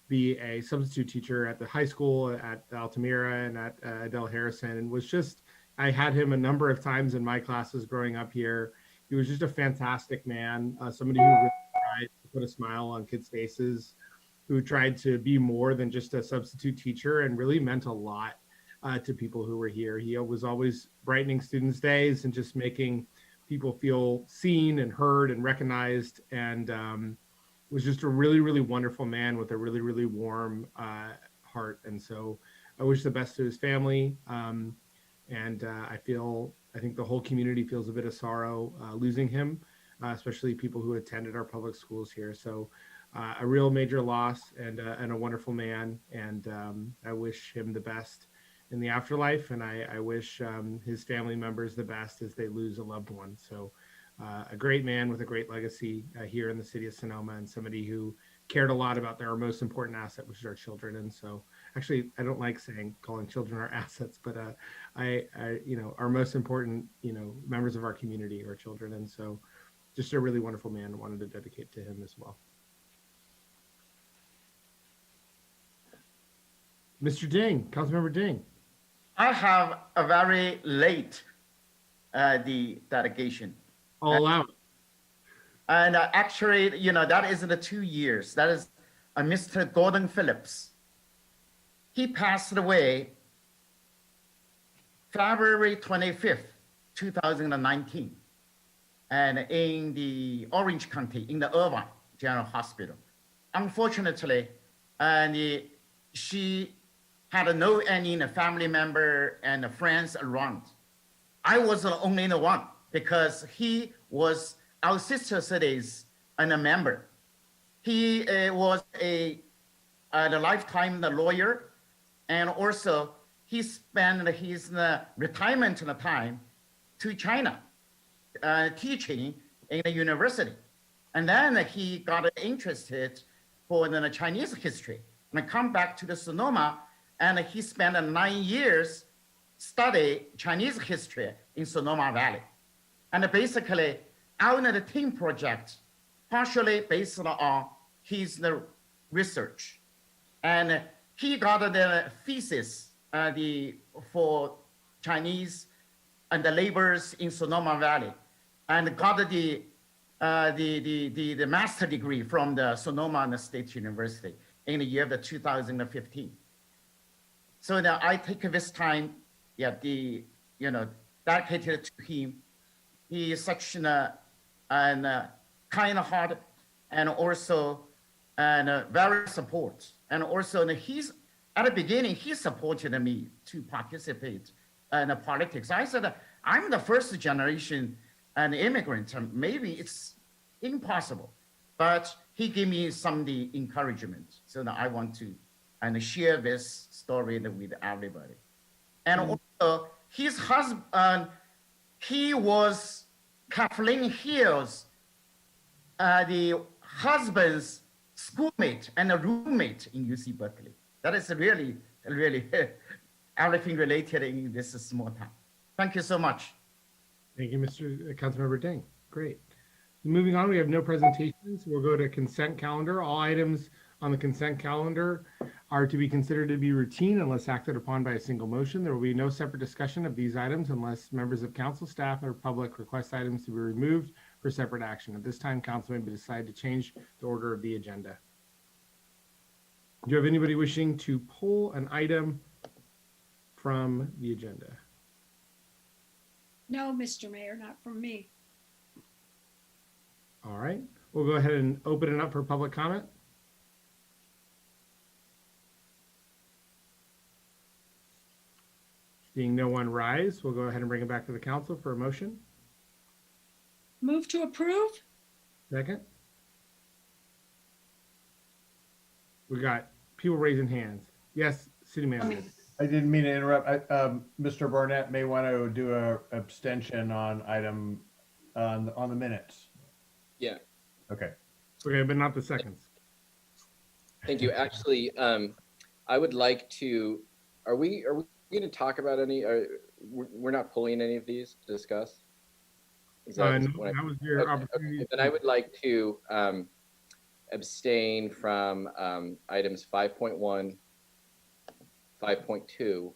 be a substitute teacher at the high school at Altamira and at Adele Harrison, and was just, I had him a number of times in my classes growing up here. He was just a fantastic man, somebody who really tried to put a smile on kids' faces, who tried to be more than just a substitute teacher and really meant a lot to people who were here. He was always brightening students' days and just making people feel seen and heard and recognized, and was just a really, really wonderful man with a really, really warm heart. And so I wish the best to his family. And I think the whole community feels a bit of sorrow losing him, especially people who attended our public schools here. So a real major loss, and a wonderful man. And I wish him the best in the afterlife. And I wish his family members the best as they lose a loved one. So a great man with a great legacy here in the city of Sonoma, and somebody who cared a lot about our most important asset, which is our children. And so actually, I don't like calling children our assets, but our most important, members of our community are children. And so just a really wonderful man. I wanted to dedicate to him as well. Mr. Ding, Councilmember Ding. I have a very late the dedication. I'll allow it. And actually, that isn't the 2 years. That is Mr. Gordon Phillips. He passed away February 25th, 2019, and in the Orange County, in the Irvine General Hospital. Unfortunately, she had no any family member and friends around. I was the only one, because he was our sister cities and a member. He was a lifetime lawyer, and also he spent his retirement time to China, teaching in a university. And then he got interested for the Chinese history and come back to the Sonoma, and he spent 9 years study Chinese history in Sonoma Valley. And basically, our team project, partially based on his research. And he got the thesis for Chinese and the laborers in Sonoma Valley, and got the master degree from the Sonoma State University in the year of 2015. So now I take this time, dedicated to him. He is such a kind heart, and also very support. And also he's at the beginning, he supported me to participate in politics. I said, I'm the first generation an immigrant, maybe it's impossible, but he gave me some the encouragement. So now I want to share this story with everybody. And also his husband, he was Kathleen Hill's the husband's schoolmate and a roommate in UC Berkeley. That is really, really everything related in this small town. Thank you so much. Thank you, Mr. Councilmember Ding. Great. Moving on, we have no presentations. We'll go to consent calendar. All items on the consent calendar are to be considered to be routine unless acted upon by a single motion. There will be no separate discussion of these items unless members of council, staff, or public request items to be removed for separate action. At this time, council may decide to change the order of the agenda. Do you have anybody wishing to pull an item from the agenda? No, Mr. Mayor, not from me. All right, we'll go ahead and open it up for public comment. Seeing no one rise, we'll go ahead and bring it back to the council for a motion. Move to approve? Second. We got people raising hands. Yes, city manager. I didn't mean to interrupt. Mr. Barnett may want to do a abstention on item on the minutes. Yeah. Okay. Okay, but not the seconds. Thank you. Actually, I would like to, are we going to talk about any, we're not pulling any of these to discuss? Is that, No, that was your opportunity. Okay. Then I would like to abstain from items 5.1, 5.2,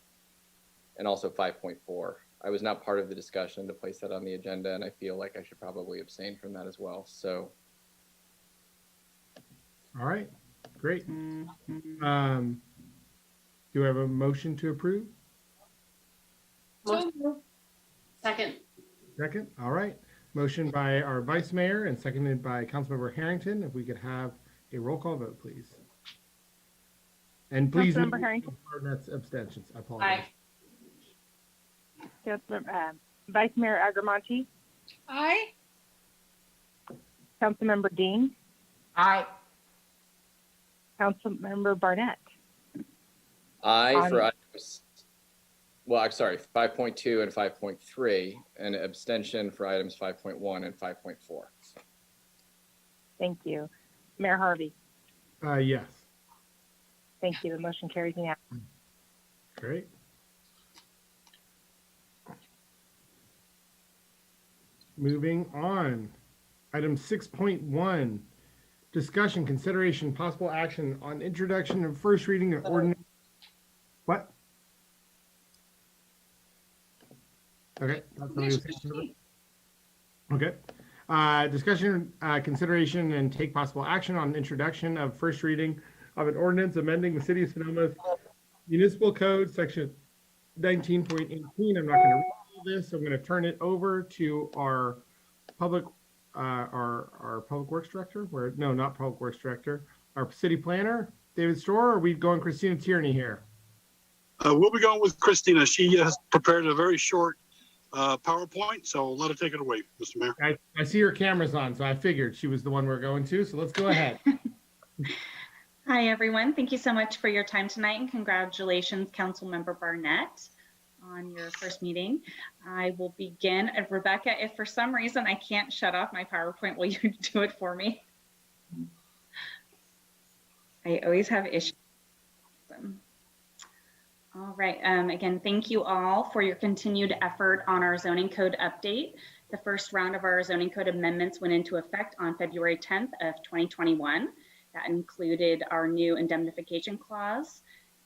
and also 5.4. I was not part of the discussion to place that on the agenda, and I feel like I should probably abstain from that as well. So, all right, great. Do I have a motion to approve? Second. Second, all right. Motion by our vice mayor and seconded by Councilmember Harrington. If we could have a roll call vote, please. And please, Councilmember Harrington. That's abstentions. I apologize. Aye. Vice Mayor Agrimonti, Aye. Councilmember Dean, Aye. Councilmember Barnett. aye for items, well, I'm sorry, 5.2 and 5.3, and abstention for items 5.1 and 5.4. Thank you. Mayor Harvey. Yes. Thank you. The motion carries unanimously. Great. Moving on. Item 6.1, discussion, consideration, possible action on introduction and first reading of ordinance. What? Okay. That's what I was saying. Okay. Discussion, consideration, and take possible action on introduction of first reading of an ordinance amending the City of Sonoma's Municipal Code, Section 19.18. I'm not going to read all this. I'm going to turn it over to our public, our public works director. No, not public works director. Our city planner, David Storr. Or are we going Christina Tierney here? We'll be going with Christina. She has prepared a very short PowerPoint, so let her take it away, Mr. Mayor. I see her camera's on, so I figured she was the one we're going to. So let's go ahead. Hi, everyone. Thank you so much for your time tonight, and congratulations, Councilmember Barnett, on your first meeting. I will begin. Rebecca, if for some reason I can't shut off my PowerPoint, will you do it for me? I always have issues. All right. Again, thank you all for your continued effort on our zoning code update. The first round of our zoning code amendments went into effect on February 10th of 2021. That included our new indemnification clause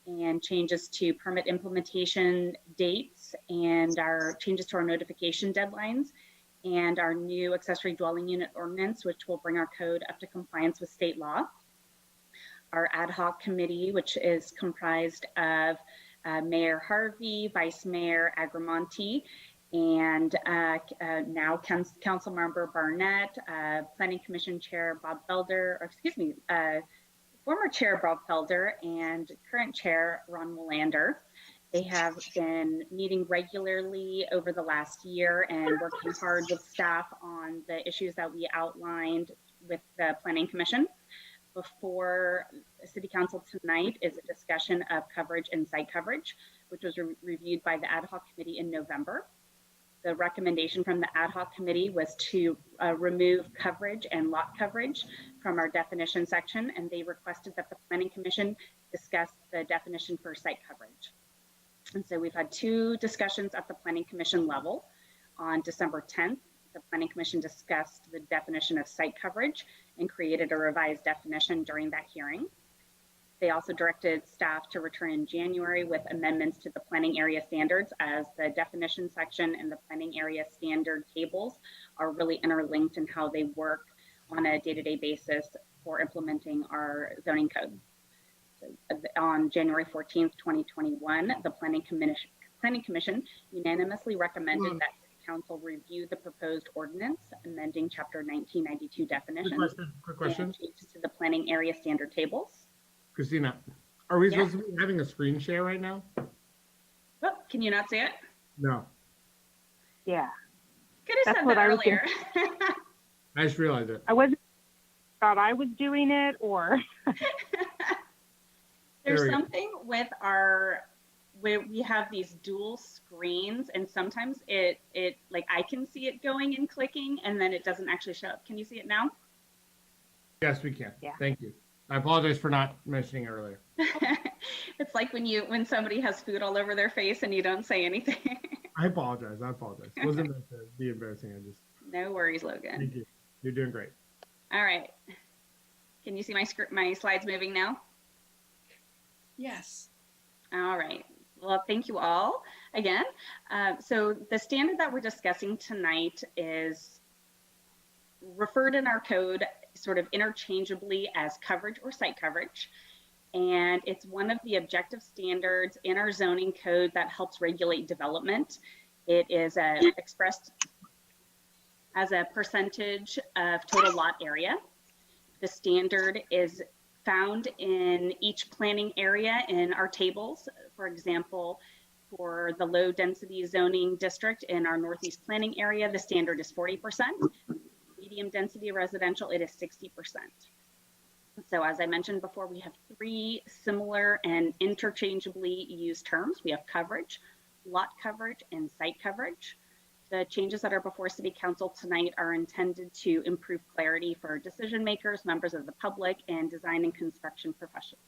and changes to permit implementation dates and our changes to our notification deadlines and our new accessory dwelling unit ordinance, which will bring our code up to compliance with state law. Our ad hoc committee, which is comprised of Mayor Harvey, Vice Mayor Agrimonti, and now Councilmember Barnett, Planning Commission Chair Bob Felder, or excuse me, former Chair Bob Felder, and current Chair Ron Willander. They have been meeting regularly over the last year and working hard with staff on the issues that we outlined with the Planning Commission. Before City Council tonight is a discussion of coverage and site coverage, which was reviewed by the ad hoc committee in November. The recommendation from the ad hoc committee was to remove coverage and lot coverage from our definition section, and they requested that the Planning Commission discuss the definition for site coverage. And so we've had two discussions at the Planning Commission level. On December 10th, the Planning Commission discussed the definition of site coverage and created a revised definition during that hearing. They also directed staff to return in January with amendments to the planning area standards, as the definition section and the planning area standard tables are really interlinked in how they work on a day-to-day basis for implementing our zoning code. So, on January 14th, 2021, the Planning Commission unanimously recommended that Council review the proposed ordinance amending Chapter 1992 definitions Quick question. and changes to the planning area standard tables. Christina, are we Yeah. supposed to be having a screen share right now? Oh, can you not see it? No, Yeah. Could have That's said what that I was earlier. I just realized it. I wasn't thought I was doing it, or There's There we go. something with where we have these dual screens, and sometimes it like I can see it going and clicking, and then it doesn't actually show up. Can you see it now? Yes, we can. Yeah. Thank you. I apologize for not mentioning earlier. It's like when somebody has food all over their face and you don't say anything. I apologize. Wasn't meant to be embarrassing. I just, No worries, Logan. thank you. You're doing great. All right. Can you see my slides moving now? Yes. All right. Well, thank you all again. So the standard that we're discussing tonight is referred in our code sort of interchangeably as coverage or site coverage. And it's one of the objective standards in our zoning code that helps regulate development. It is expressed as a percentage of total lot area. The standard is found in each planning area in our tables. For example, for the low density zoning district in our Northeast planning area, the standard is 40%. Medium density residential, it is 60%. So as I mentioned before, we have three similar and interchangeably used terms. We have coverage, lot coverage, and site coverage. The changes that are before City Council tonight are intended to improve clarity for decision makers, members of the public, and design and construction professionals.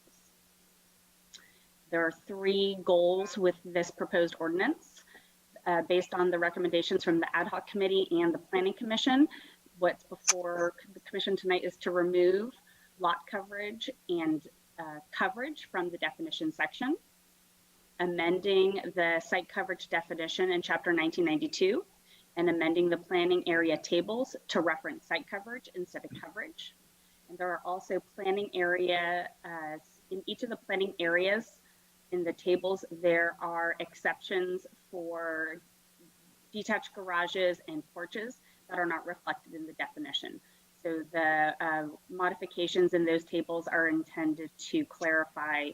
There are three goals with this proposed ordinance based on the recommendations from the Ad Hoc Committee and the Planning Commission. What's before the Commission tonight is to remove lot coverage and coverage from the definition section, amending the site coverage definition in Chapter 1992, and amending the planning area tables to reference site coverage instead of coverage. And there are also planning area, in each of the planning areas in the tables, there are exceptions for detached garages and porches that are not reflected in the definition. So the modifications in those tables are intended to clarify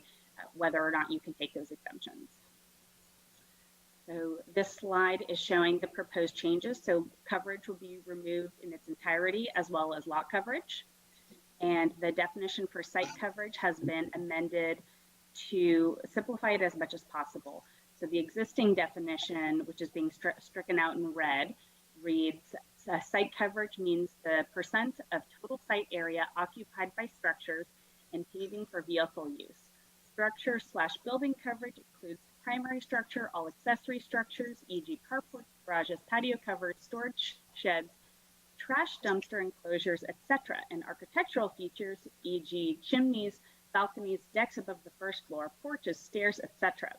whether or not you can take those exemptions. So this slide is showing the proposed changes. So coverage will be removed in its entirety, as well as lot coverage. And the definition for site coverage has been amended to simplify it as much as possible. So the existing definition, which is being stricken out in red, reads, site coverage means the percent of total site area occupied by structures and paving for vehicle use. Structure/building coverage includes primary structure, all accessory structures, e.g. carports, garages, patio covers, storage sheds, trash dumpster enclosures, etc., and architectural features, e.g. chimneys, balconies, decks above the first floor, porches, stairs, etc.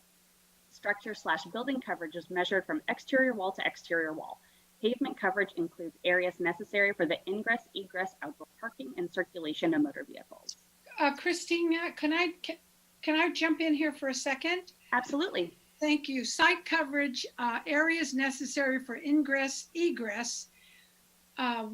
Structure/building coverage is measured from exterior wall to exterior wall. Pavement coverage includes areas necessary for the ingress, egress, outdoor parking, and circulation of motor vehicles. Christina, can I jump in here for a second? Absolutely. Thank you. Site coverage, areas necessary for ingress, egress. I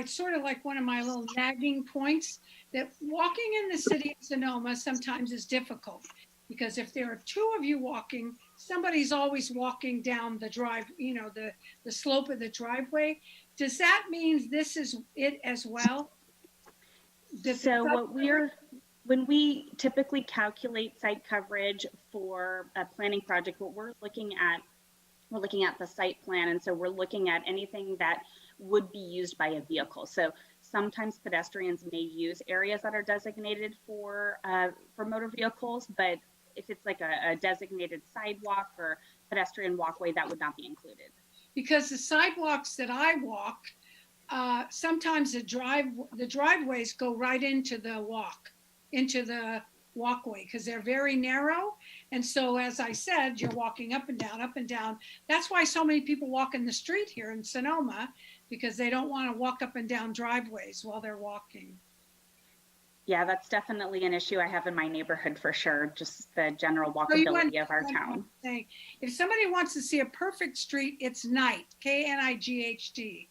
sort of like one of my little nagging points that walking in the city of Sonoma sometimes is difficult, because if there are two of you walking, somebody's always walking down the drive, the slope of the driveway. Does that mean this is it as well? So when we typically calculate site coverage for a planning project, what we're looking at the site plan. And so we're looking at anything that would be used by a vehicle. So sometimes pedestrians may use areas that are designated for motor vehicles, but if it's like a designated sidewalk or pedestrian walkway, that would not be included. Because the sidewalks that I walk, sometimes the driveways go right into the walk. into the walkway because they're very narrow. And so, as I said, you're walking up and down, up and down. That's why so many people walk in the street here in Sonoma, because they don't want to walk up and down driveways while they're walking. Yeah, that's definitely an issue I have in my neighborhood for sure, just the general walkability of our town. If somebody wants to see a perfect street, it's Knight, K-N-I-G-H-T.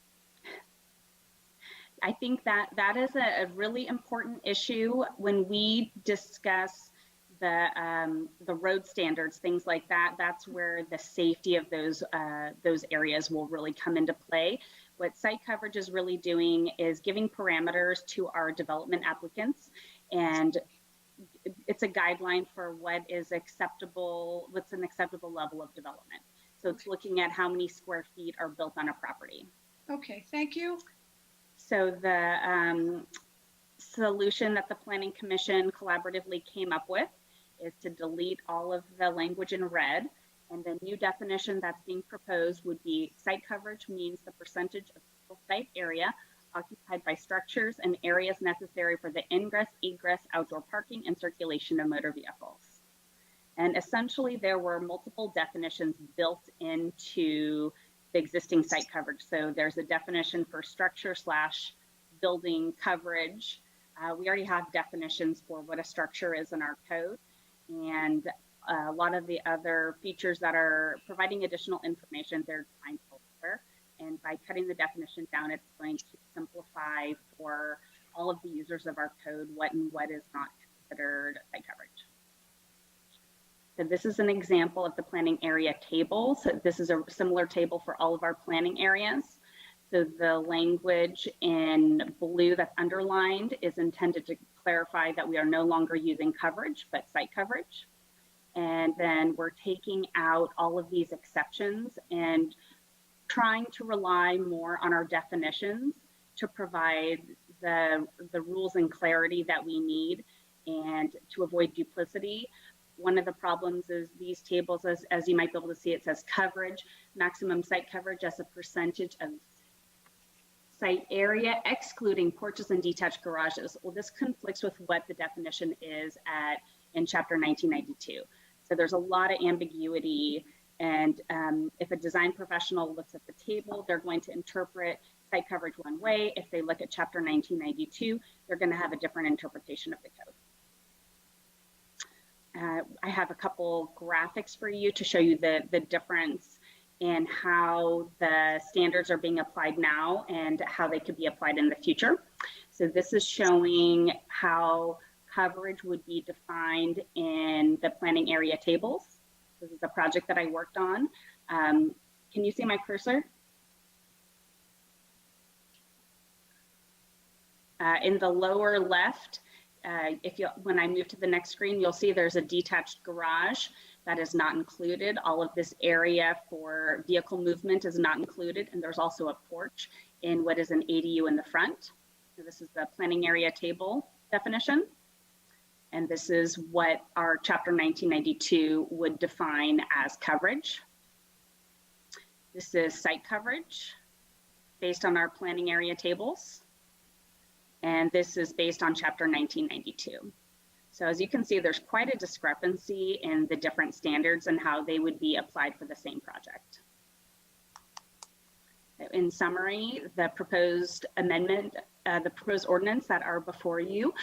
I think that is a really important issue when we discuss the road standards, things like that. That's where the safety of those areas will really come into play. What site coverage is really doing is giving parameters to our development applicants, and it's a guideline for what is acceptable, what's an acceptable level of development. So it's looking at how many square feet are built on a property. Okay, thank you. So the solution that the Planning Commission collaboratively came up with is to delete all of the language in red, and the new definition that's being proposed would be site coverage means the percentage of total site area occupied by structures and areas necessary for the ingress, egress, outdoor parking, and circulation of motor vehicles. And essentially there were multiple definitions built into the existing site coverage. So there's a definition for structure / building coverage. We already have definitions for what a structure is in our code, and a lot of the other features that are providing additional information, they're defined elsewhere. And by cutting the definition down, it's going to simplify for all of the users of our code what and what is not considered site coverage. So this is an example of the planning area table. So this is a similar table for all of our planning areas. So the language in blue that's underlined is intended to clarify that we are no longer using coverage, but site coverage. And then we're taking out all of these exceptions and trying to rely more on our definitions to provide the rules and clarity that we need and to avoid duplicity. One of the problems is these tables, as you might be able to see, it says coverage, maximum site coverage as a percentage of site area, excluding porches and detached garages. Well, this conflicts with what the definition is in Chapter 1992. So there's a lot of ambiguity, and if a design professional looks at the table, they're going to interpret site coverage one way. If they look at Chapter 1992, they're going to have a different interpretation of the code. I have a couple graphics for you to show you the difference in how the standards are being applied now and how they could be applied in the future. So this is showing how coverage would be defined in the planning area tables. This is a project that I worked on. Can you see my cursor? In the lower left, when I move to the next screen, you'll see there's a detached garage that is not included. All of this area for vehicle movement is not included, and there's also a porch in what is an ADU in the front. So this is the planning area table definition. And this is what our Chapter 1992 would define as coverage. This is site coverage based on our planning area tables. And this is based on Chapter 1992. So as you can see, there's quite a discrepancy in the different standards and how they would be applied for the same project. In summary, the proposed amendment, the proposed ordinance that are before you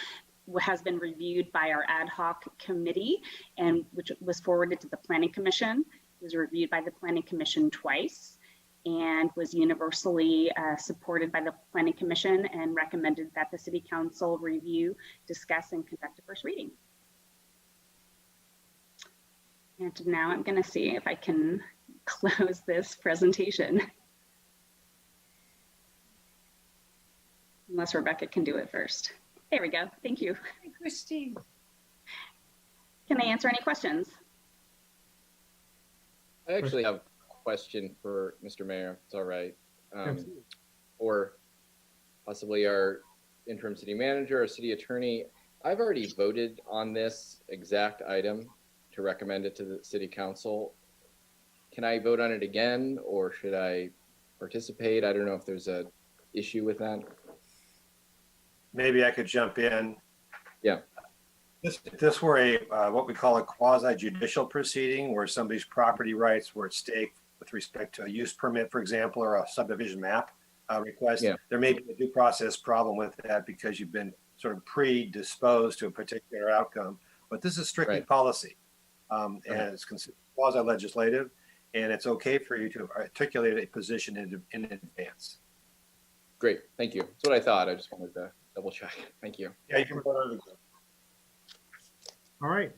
has been reviewed by our ad hoc committee, and which was forwarded to the Planning Commission. It was reviewed by the Planning Commission twice and was universally supported by the Planning Commission and recommended that the City Council review, discuss, and conduct a first reading. And now I'm going to see if I can close this presentation. Unless Rebecca can do it first. There we go. Thank you. Hi, Christine. Can I answer any questions? I actually have a question for Mr. Mayor, if it's all right. Or possibly our interim city manager or city attorney. I've already voted on this exact item to recommend it to the city council. Can I vote on it again, or should I participate? I don't know if there's a issue with that. Maybe I could jump in. Yeah. If this were a what we call a quasi judicial proceeding where somebody's property rights were at stake with respect to a use permit, for example, or a subdivision map request, Yeah. there may be a due process problem with that because you've been sort of predisposed to a particular outcome. But this is strictly Right. policy, and it's considered quasi legislative, and it's okay for you to articulate a position in advance. Great, thank you. That's what I thought. I just wanted to double check. Thank you. Yeah, you can vote on the. All right.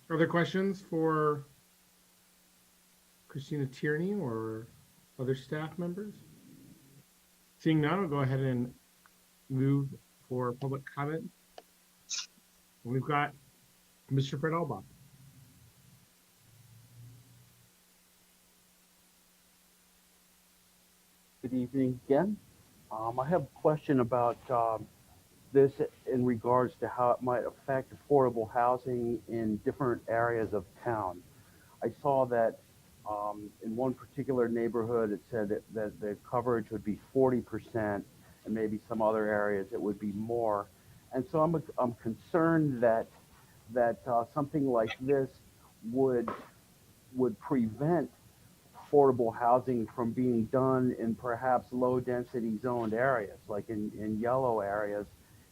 Other questions for Christina Tierney or other staff members? Seeing none, I'll go ahead and move for public comment. We've got Mr. Fred Albach. Good evening again. I have a question about this in regards to how it might affect affordable housing in different areas of town. I saw that in one particular neighborhood, it said that the coverage would be 40%, and maybe some other areas it would be more. And so I'm concerned that something like this would prevent affordable housing from being done in perhaps low density zoned areas, like in yellow areas.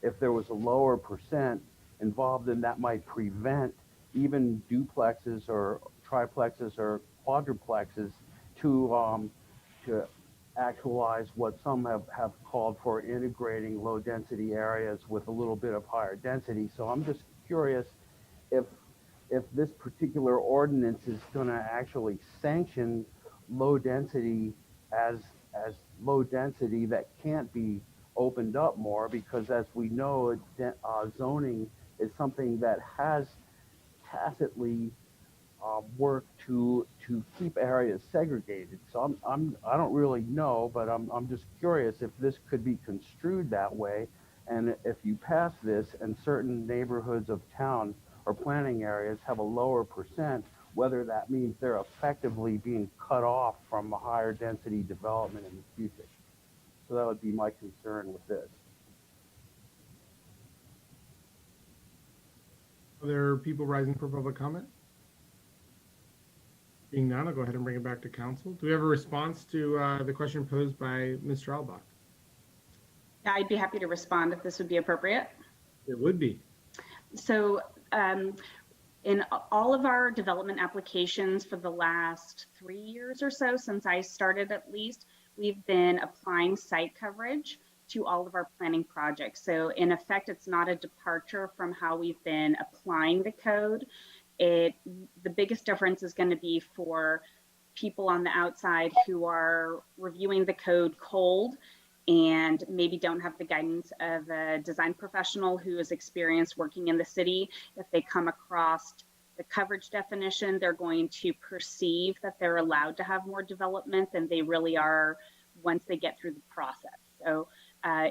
If there was a lower percent involved, then that might prevent even duplexes or triplexes or quadruplexes to actualize what some have called for integrating low density areas with a little bit of higher density. So I'm just curious if this particular ordinance is going to actually sanction low density as low density that can't be opened up more, because as we know, zoning is something that has tacitly worked to keep areas segregated. So I don't really know, but I'm just curious if this could be construed that way, and if you pass this and certain neighborhoods of town or planning areas have a lower percent, whether that means they're effectively being cut off from a higher density development in the future. So that would be my concern with this. Are there people rising for public comment? Being none, I'll go ahead and bring it back to council. Do we have a response to the question posed by Mr. Albach? Yeah, I'd be happy to respond if this would be appropriate. It would be. So in all of our development applications for the last 3 years or so, since I started at least, we've been applying site coverage to all of our planning projects. So in effect, it's not a departure from how we've been applying the code. The biggest difference is going to be for people on the outside who are reviewing the code cold and maybe don't have the guidance of a design professional who is experienced working in the city. If they come across the coverage definition, they're going to perceive that they're allowed to have more development than they really are once they get through the process. So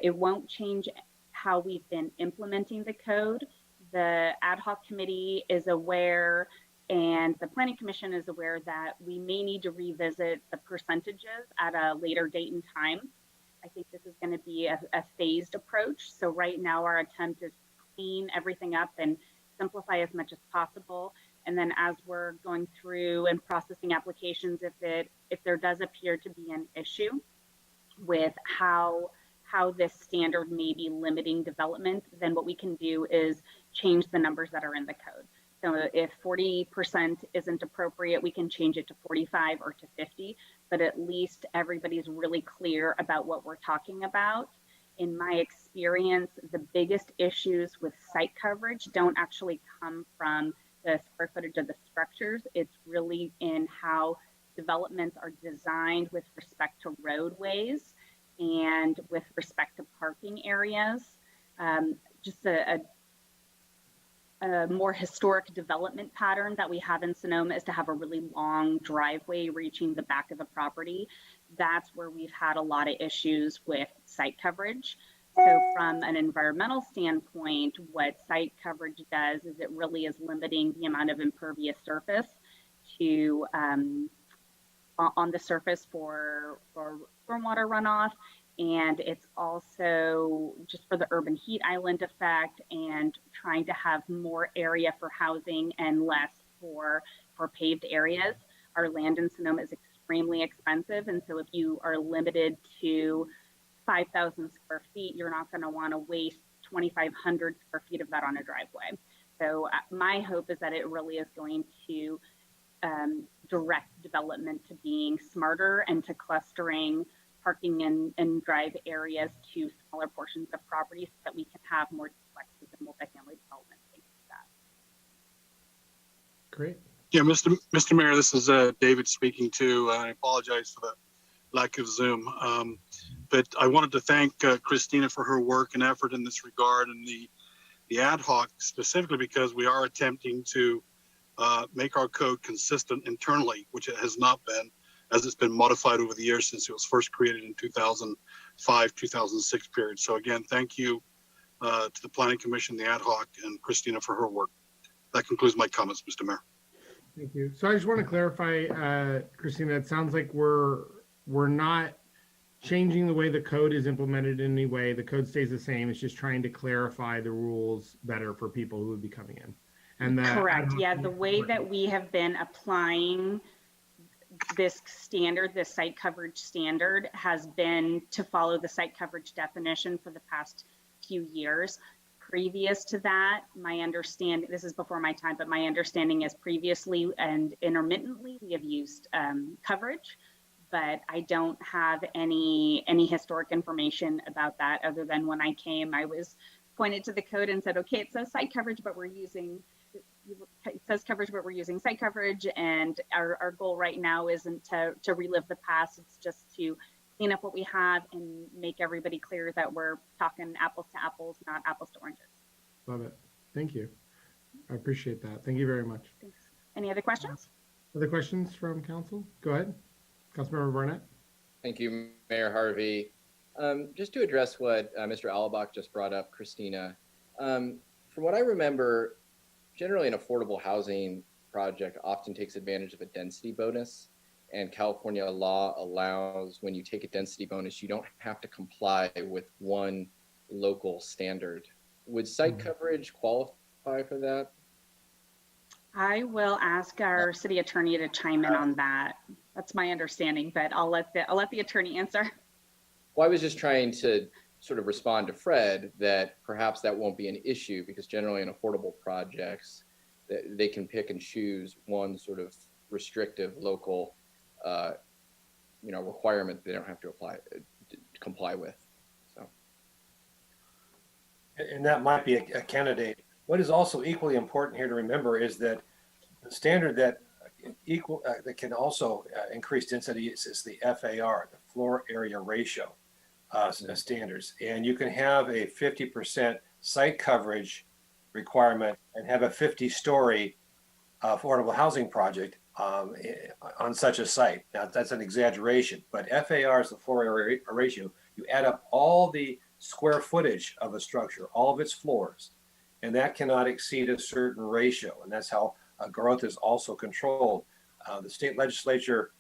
it won't change how we've been implementing the code. The ad hoc committee is aware, and the planning commission is aware that we may need to revisit the percentages at a later date and time. I think this is going to be a phased approach. So right now our attempt is to clean everything up and simplify as much as possible. And then as we're going through and processing applications, if there does appear to be an issue with how this standard may be limiting development, then what we can do is change the numbers that are in the code. So if 40% isn't appropriate, we can change it to 45 or to 50, but at least everybody's really clear about what we're talking about. In my experience, the biggest issues with site coverage don't actually come from the square footage of the structures. It's really in how developments are designed with respect to roadways and with respect to parking areas. Just a more historic development pattern that we have in Sonoma is to have a really long driveway reaching the back of the property. That's where we've had a lot of issues with site coverage. So from an environmental standpoint, what site coverage does is it really is limiting the amount of impervious surface to on the surface for stormwater runoff, And it's also just for the urban heat island effect and trying to have more area for housing and less for paved areas. Our land in Sonoma is extremely expensive. And so if you are limited to 5,000 square feet, you're not going to want to waste 2,500 square feet of that on a driveway. So my hope is that it really is going to direct development to being smarter and to clustering parking and drive areas to smaller portions of property so that we can have more duplexes and multifamily development. Thanks for that. Great. Yeah, Mr. Mayor, this is David speaking too. I apologize for the lack of Zoom. But I wanted to thank Christina for her work and effort in this regard, and the ad hoc specifically because we are attempting to make our code consistent internally, which it has not been, as it's been modified over the years since it was first created in 2005, 2006 period. So again, thank you to the Planning Commission, the ad hoc, and Christina for her work. That concludes my comments, Mr. Mayor. Thank you. So I just want to clarify, Christina, it sounds like we're not changing the way the code is implemented in any way. The code stays the same. It's just trying to clarify the rules better for people who would be coming in. And correct. Yeah, the way that we have been applying this standard, this site coverage standard, has been to follow the site coverage definition for the past few years. Previous to that, my understanding, this is before my time, but my understanding is previously and intermittently we have used coverage, but I don't have any historic information about that other than when I came, I was pointed to the code and said, okay, it says site coverage, but we're using, it says coverage, but we're using site coverage. And our goal right now isn't to relive the past. It's just to clean up what we have and make everybody clear that we're talking apples to apples, not apples to oranges. Love it. Thank you. I appreciate that. Thank you very much. Thanks. Any other questions? Other questions from council? Go ahead. Councilmember Barnett. Thank you, Mayor Harvey. Just to address what Mr. Alabak just brought up, Christina, from what I remember, generally an affordable housing project often takes advantage of a density bonus, and California law allows when you take a density bonus, you don't have to comply with one local standard. Would site coverage qualify for that? I will ask our city attorney to chime in on that. That's my understanding, but I'll let the attorney answer. Well, I was just trying to sort of respond to Fred that perhaps that won't be an issue because generally in affordable projects, they can pick and choose one sort of restrictive local, requirement they don't have to comply with. So, and that might be a candidate. What is also equally important here to remember is that the standard that that can also increase density is the FAR, the floor area ratio standards. And you can have a 50% site coverage requirement and have a 50-story affordable housing project on such a site. Now that's an exaggeration, but FAR is the floor area ratio. You add up all the square footage of a structure, all of its floors, and that cannot exceed a certain ratio. And that's how growth is also controlled. The state legislature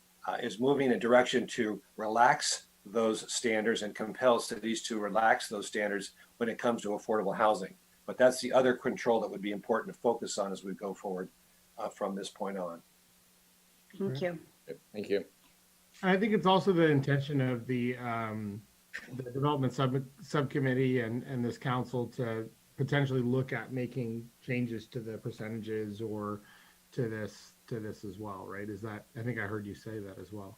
is moving in a direction to relax those standards and compel cities to relax those standards when it comes to affordable housing. But that's the other control that would be important to focus on as we go forward from this point on. Thank you. Thank you. I think it's also the intention of the development subcommittee and this council to potentially look at making changes to the percentages or to this as well, right? Is that, I think I heard you say that as well.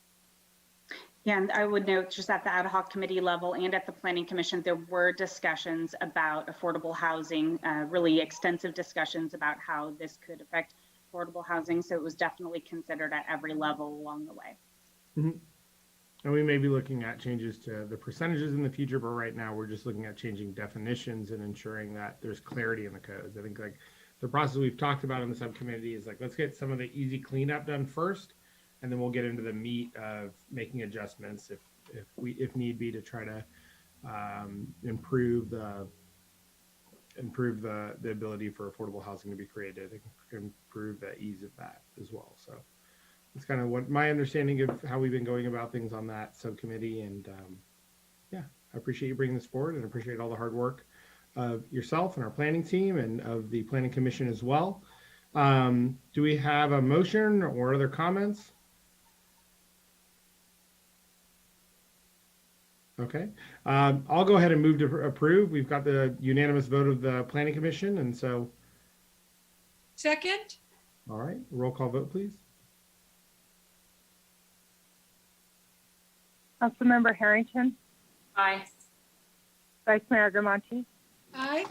Yeah, and I would note just at the ad hoc committee level and at the planning commission, there were discussions about affordable housing, really extensive discussions about how this could affect affordable housing. So it was definitely considered at every level along the way. Mm-hmm. And we may be looking at changes to the percentages in the future, but right now we're just looking at changing definitions and ensuring that there's clarity in the codes. I think like the process we've talked about in the subcommittee is like, let's get some of the easy cleanup done first, and then we'll get into the meat of making adjustments if need be to try to improve the ability for affordable housing to be created, and improve the ease of that as well. So that's kind of what my understanding of how we've been going about things on that subcommittee, and I appreciate you bringing this forward and appreciate all the hard work of yourself and our planning team and of the planning commission as well. Do we have a motion or other comments? Okay, I'll go ahead and move to approve. We've got the unanimous vote of the planning commission, and so. Second? All right, roll call vote, please. Councilmember Harrington, Aye. Vice Mayor Agrimonti, Aye.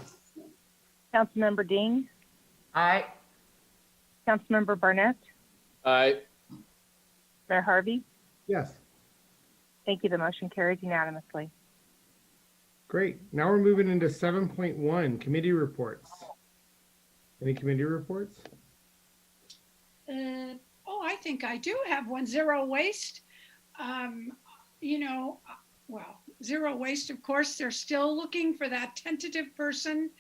Councilmember Dean, Aye. Councilmember Barnett, Aye. Mayor Harvey. Yes. Thank you. The motion carries unanimously. Great. Now we're moving into 7.1, committee reports. Any committee reports? I think I do have one. Zero waste. Zero waste, of course, they're still looking for that tentative person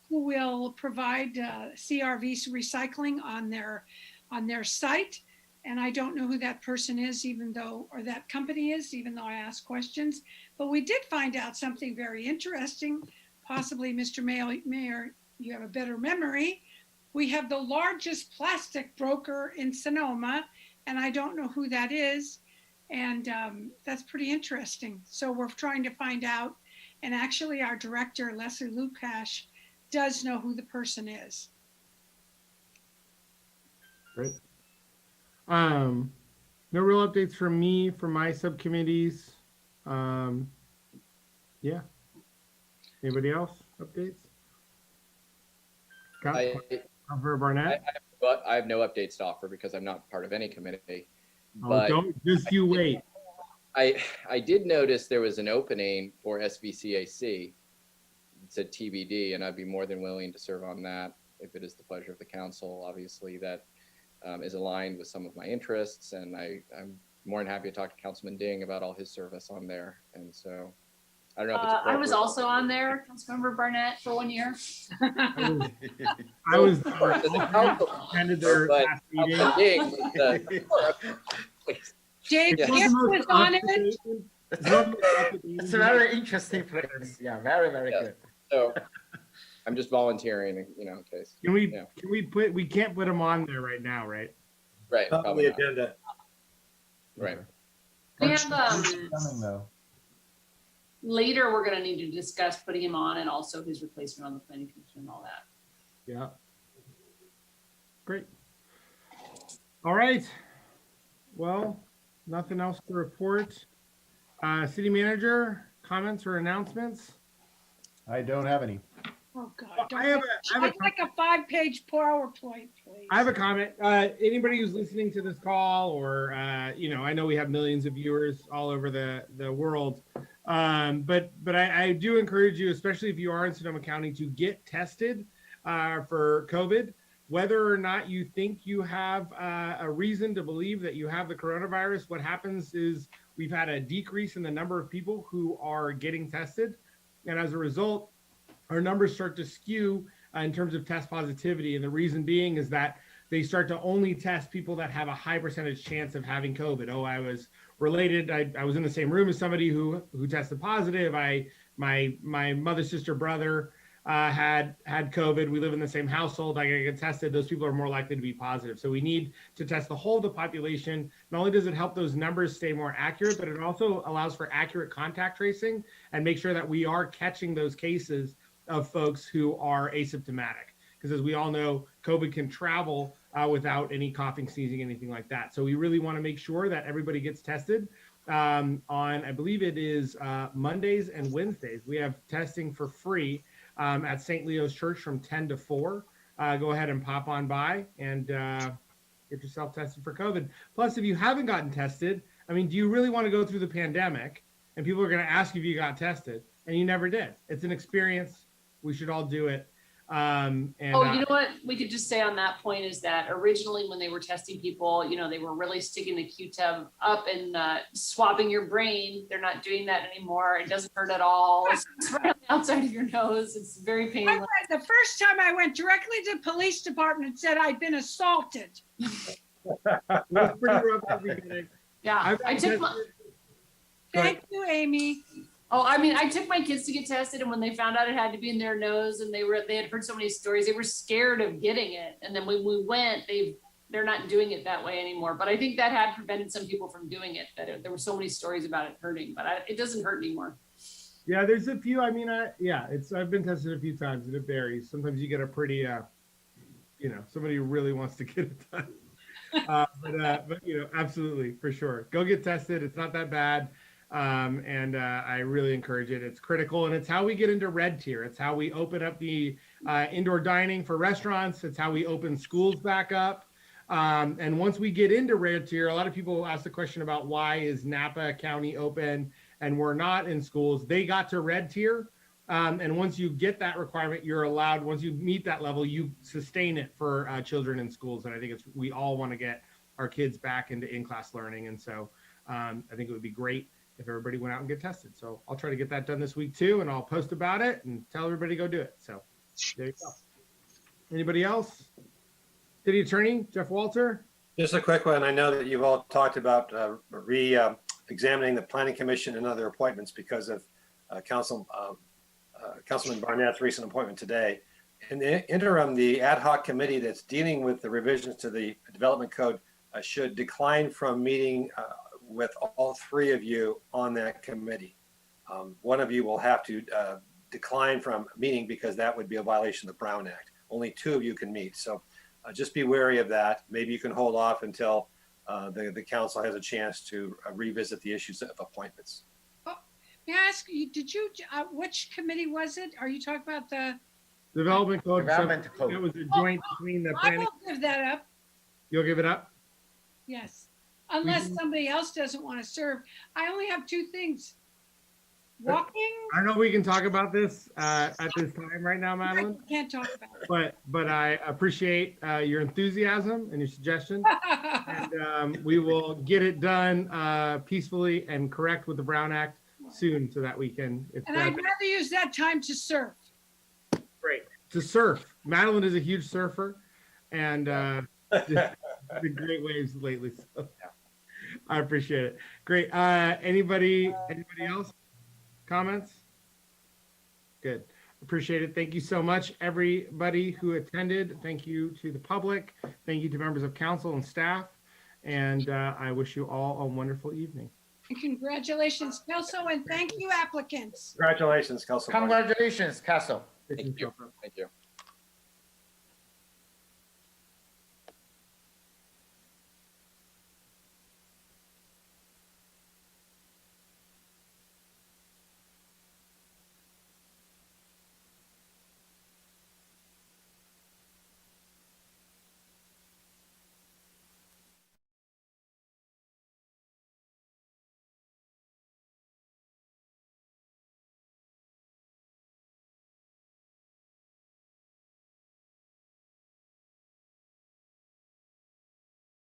who will provide CRV recycling on their site. And I don't know who that person is, or that company is, even though I asked questions. But we did find out something very interesting. Possibly, Mr. Mayor, you have a better memory. We have the largest plastic broker in Sonoma, and I don't know who that is. And that's pretty interesting. So we're trying to find out. And actually, our director, Leslie Lukash, does know who the person is. Great. No real updates from me, from my subcommittees. Yeah. Anybody else? Updates? Councilmember Barnett? I have no updates to offer because I'm not part of any committee. Oh, But don't, just you wait. I did notice there was an opening for SVCAC. It said TBD, and I'd be more than willing to serve on that if it is the pleasure of the council. Obviously, that is aligned with some of my interests, and I'm more than happy to talk to Councilman Ding about all his service on there. And so, I don't know if it's I was appropriate. also on there, Councilmember Barnett, for 1 year. I was attended their but last meeting. Councilman Ding was the- Dave Yeah. Gift was on it. It's a very interesting place. Yeah, very, very Yeah. good. So I'm just volunteering, in case. Can we Yeah. we can't put them on there right now, right? Right. Top of probably the not. agenda. Right. We have, Coming though. later, we're gonna need to discuss putting him on and also his replacement on the planning commission and all that. Yeah. Great. All right. Well, nothing else to report. City manager, comments or announcements? I don't have any. Oh, God. I have I'd like a 5-page PowerPoint, please. I have a comment. Anybody who's listening to this call, or I know we have millions of viewers all over the world, but I do encourage you, especially if you are in Sonoma County, to get tested for COVID. Whether or not you think you have a reason to believe that you have the coronavirus, what happens is we've had a decrease in the number of people who are getting tested, and as a result, our numbers start to skew in terms of test positivity. And the reason being is that they start to only test people that have a high percentage chance of having COVID. Oh, I was related. I was in the same room as somebody who tested positive. My mother, sister, brother had COVID. We live in the same household. I gotta get tested. Those people are more likely to be positive. So we need to test the whole of the population. Not only does it help those numbers stay more accurate, but it also allows for accurate contact tracing and make sure that we are catching those cases of folks who are asymptomatic. Because as we all know, COVID can travel without any coughing, sneezing, anything like that. So we really want to make sure that everybody gets tested on, I believe it is Mondays and Wednesdays. We have testing for free at St. Leo's Church from 10 to 4. Go ahead and pop on by and get yourself tested for COVID. Plus, if you haven't gotten tested, do you really want to go through the pandemic and people are going to ask you if you got tested and you never did? It's an experience. We should all do it. You know what we could just say on that point is that originally when they were testing people, they were really sticking the Q-tip up and swabbing your brain. They're not doing that anymore. It doesn't hurt at all. It's right on the outside of your nose. It's very painless. The first time I went directly to the police department and said I'd been assaulted. It was pretty rough at the beginning. Yeah, I took my, Thank you, Amy. Oh, I mean, I took my kids to get tested, and when they found out it had to be in their nose, and they had heard so many stories, they were scared of getting it. And then when we went, they're not doing it that way anymore. But I think that had prevented some people from doing it. There were so many stories about it hurting, but it doesn't hurt anymore. Yeah, there's a few. I mean, I've been tested a few times, and it varies. Sometimes you get a pretty, somebody who really wants to get it done. But absolutely, for sure, go get tested. It's not that bad. And I really encourage it. It's critical, and it's how we get into red tier. It's how we open up the indoor dining for restaurants. It's how we open schools back up. And once we get into red tier, a lot of people ask the question about why is Napa County open and we're not in schools. They got to red tier. And once you get that requirement, you're allowed, once you meet that level, you sustain it for children in schools. And I think we all want to get our kids back into in-class learning. And so I think it would be great if everybody went out and get tested. So I'll try to get that done this week too, and I'll post about it and tell everybody to go do it. So there you go. Anybody else? City Attorney Jeff Walter. Just a quick one. I know that you've all talked about re-examining the Planning Commission and other appointments because of Councilman Barnett's recent appointment today. In the interim, the ad hoc committee that's dealing with the revisions to the development code should decline from meeting with all three of you on that committee. One of you will have to decline from meeting because that would be a violation of the Brown Act. Only two of you can meet. So just be wary of that. Maybe you can hold off until the council has a chance to revisit the issues of appointments. Oh, may I ask you, which committee was it? Are you talking about the Development code? Development code. It was a joint between the I planning. will give that up. You'll give it up? Yes. Unless somebody else doesn't want to serve. I only have two things. Walking. I don't know if we can talk about this at this time right now, Madeline, I can't talk about it. but I appreciate your enthusiasm and your suggestion. And we will get it done peacefully and correct with the Brown Act soon so that we can. And I'd rather use that time to surf. Great. To surf. Madeline is a huge surfer and just the great waves lately. So I appreciate it. Great. Anybody else? Comments? Good. Appreciate it. Thank you so much, everybody who attended. Thank you to the public. Thank you to members of council and staff. And I wish you all a wonderful evening. And congratulations, Kelso, and thank you, applicants. Congratulations, Council. Congratulations, Castle. Thank you. Thank you.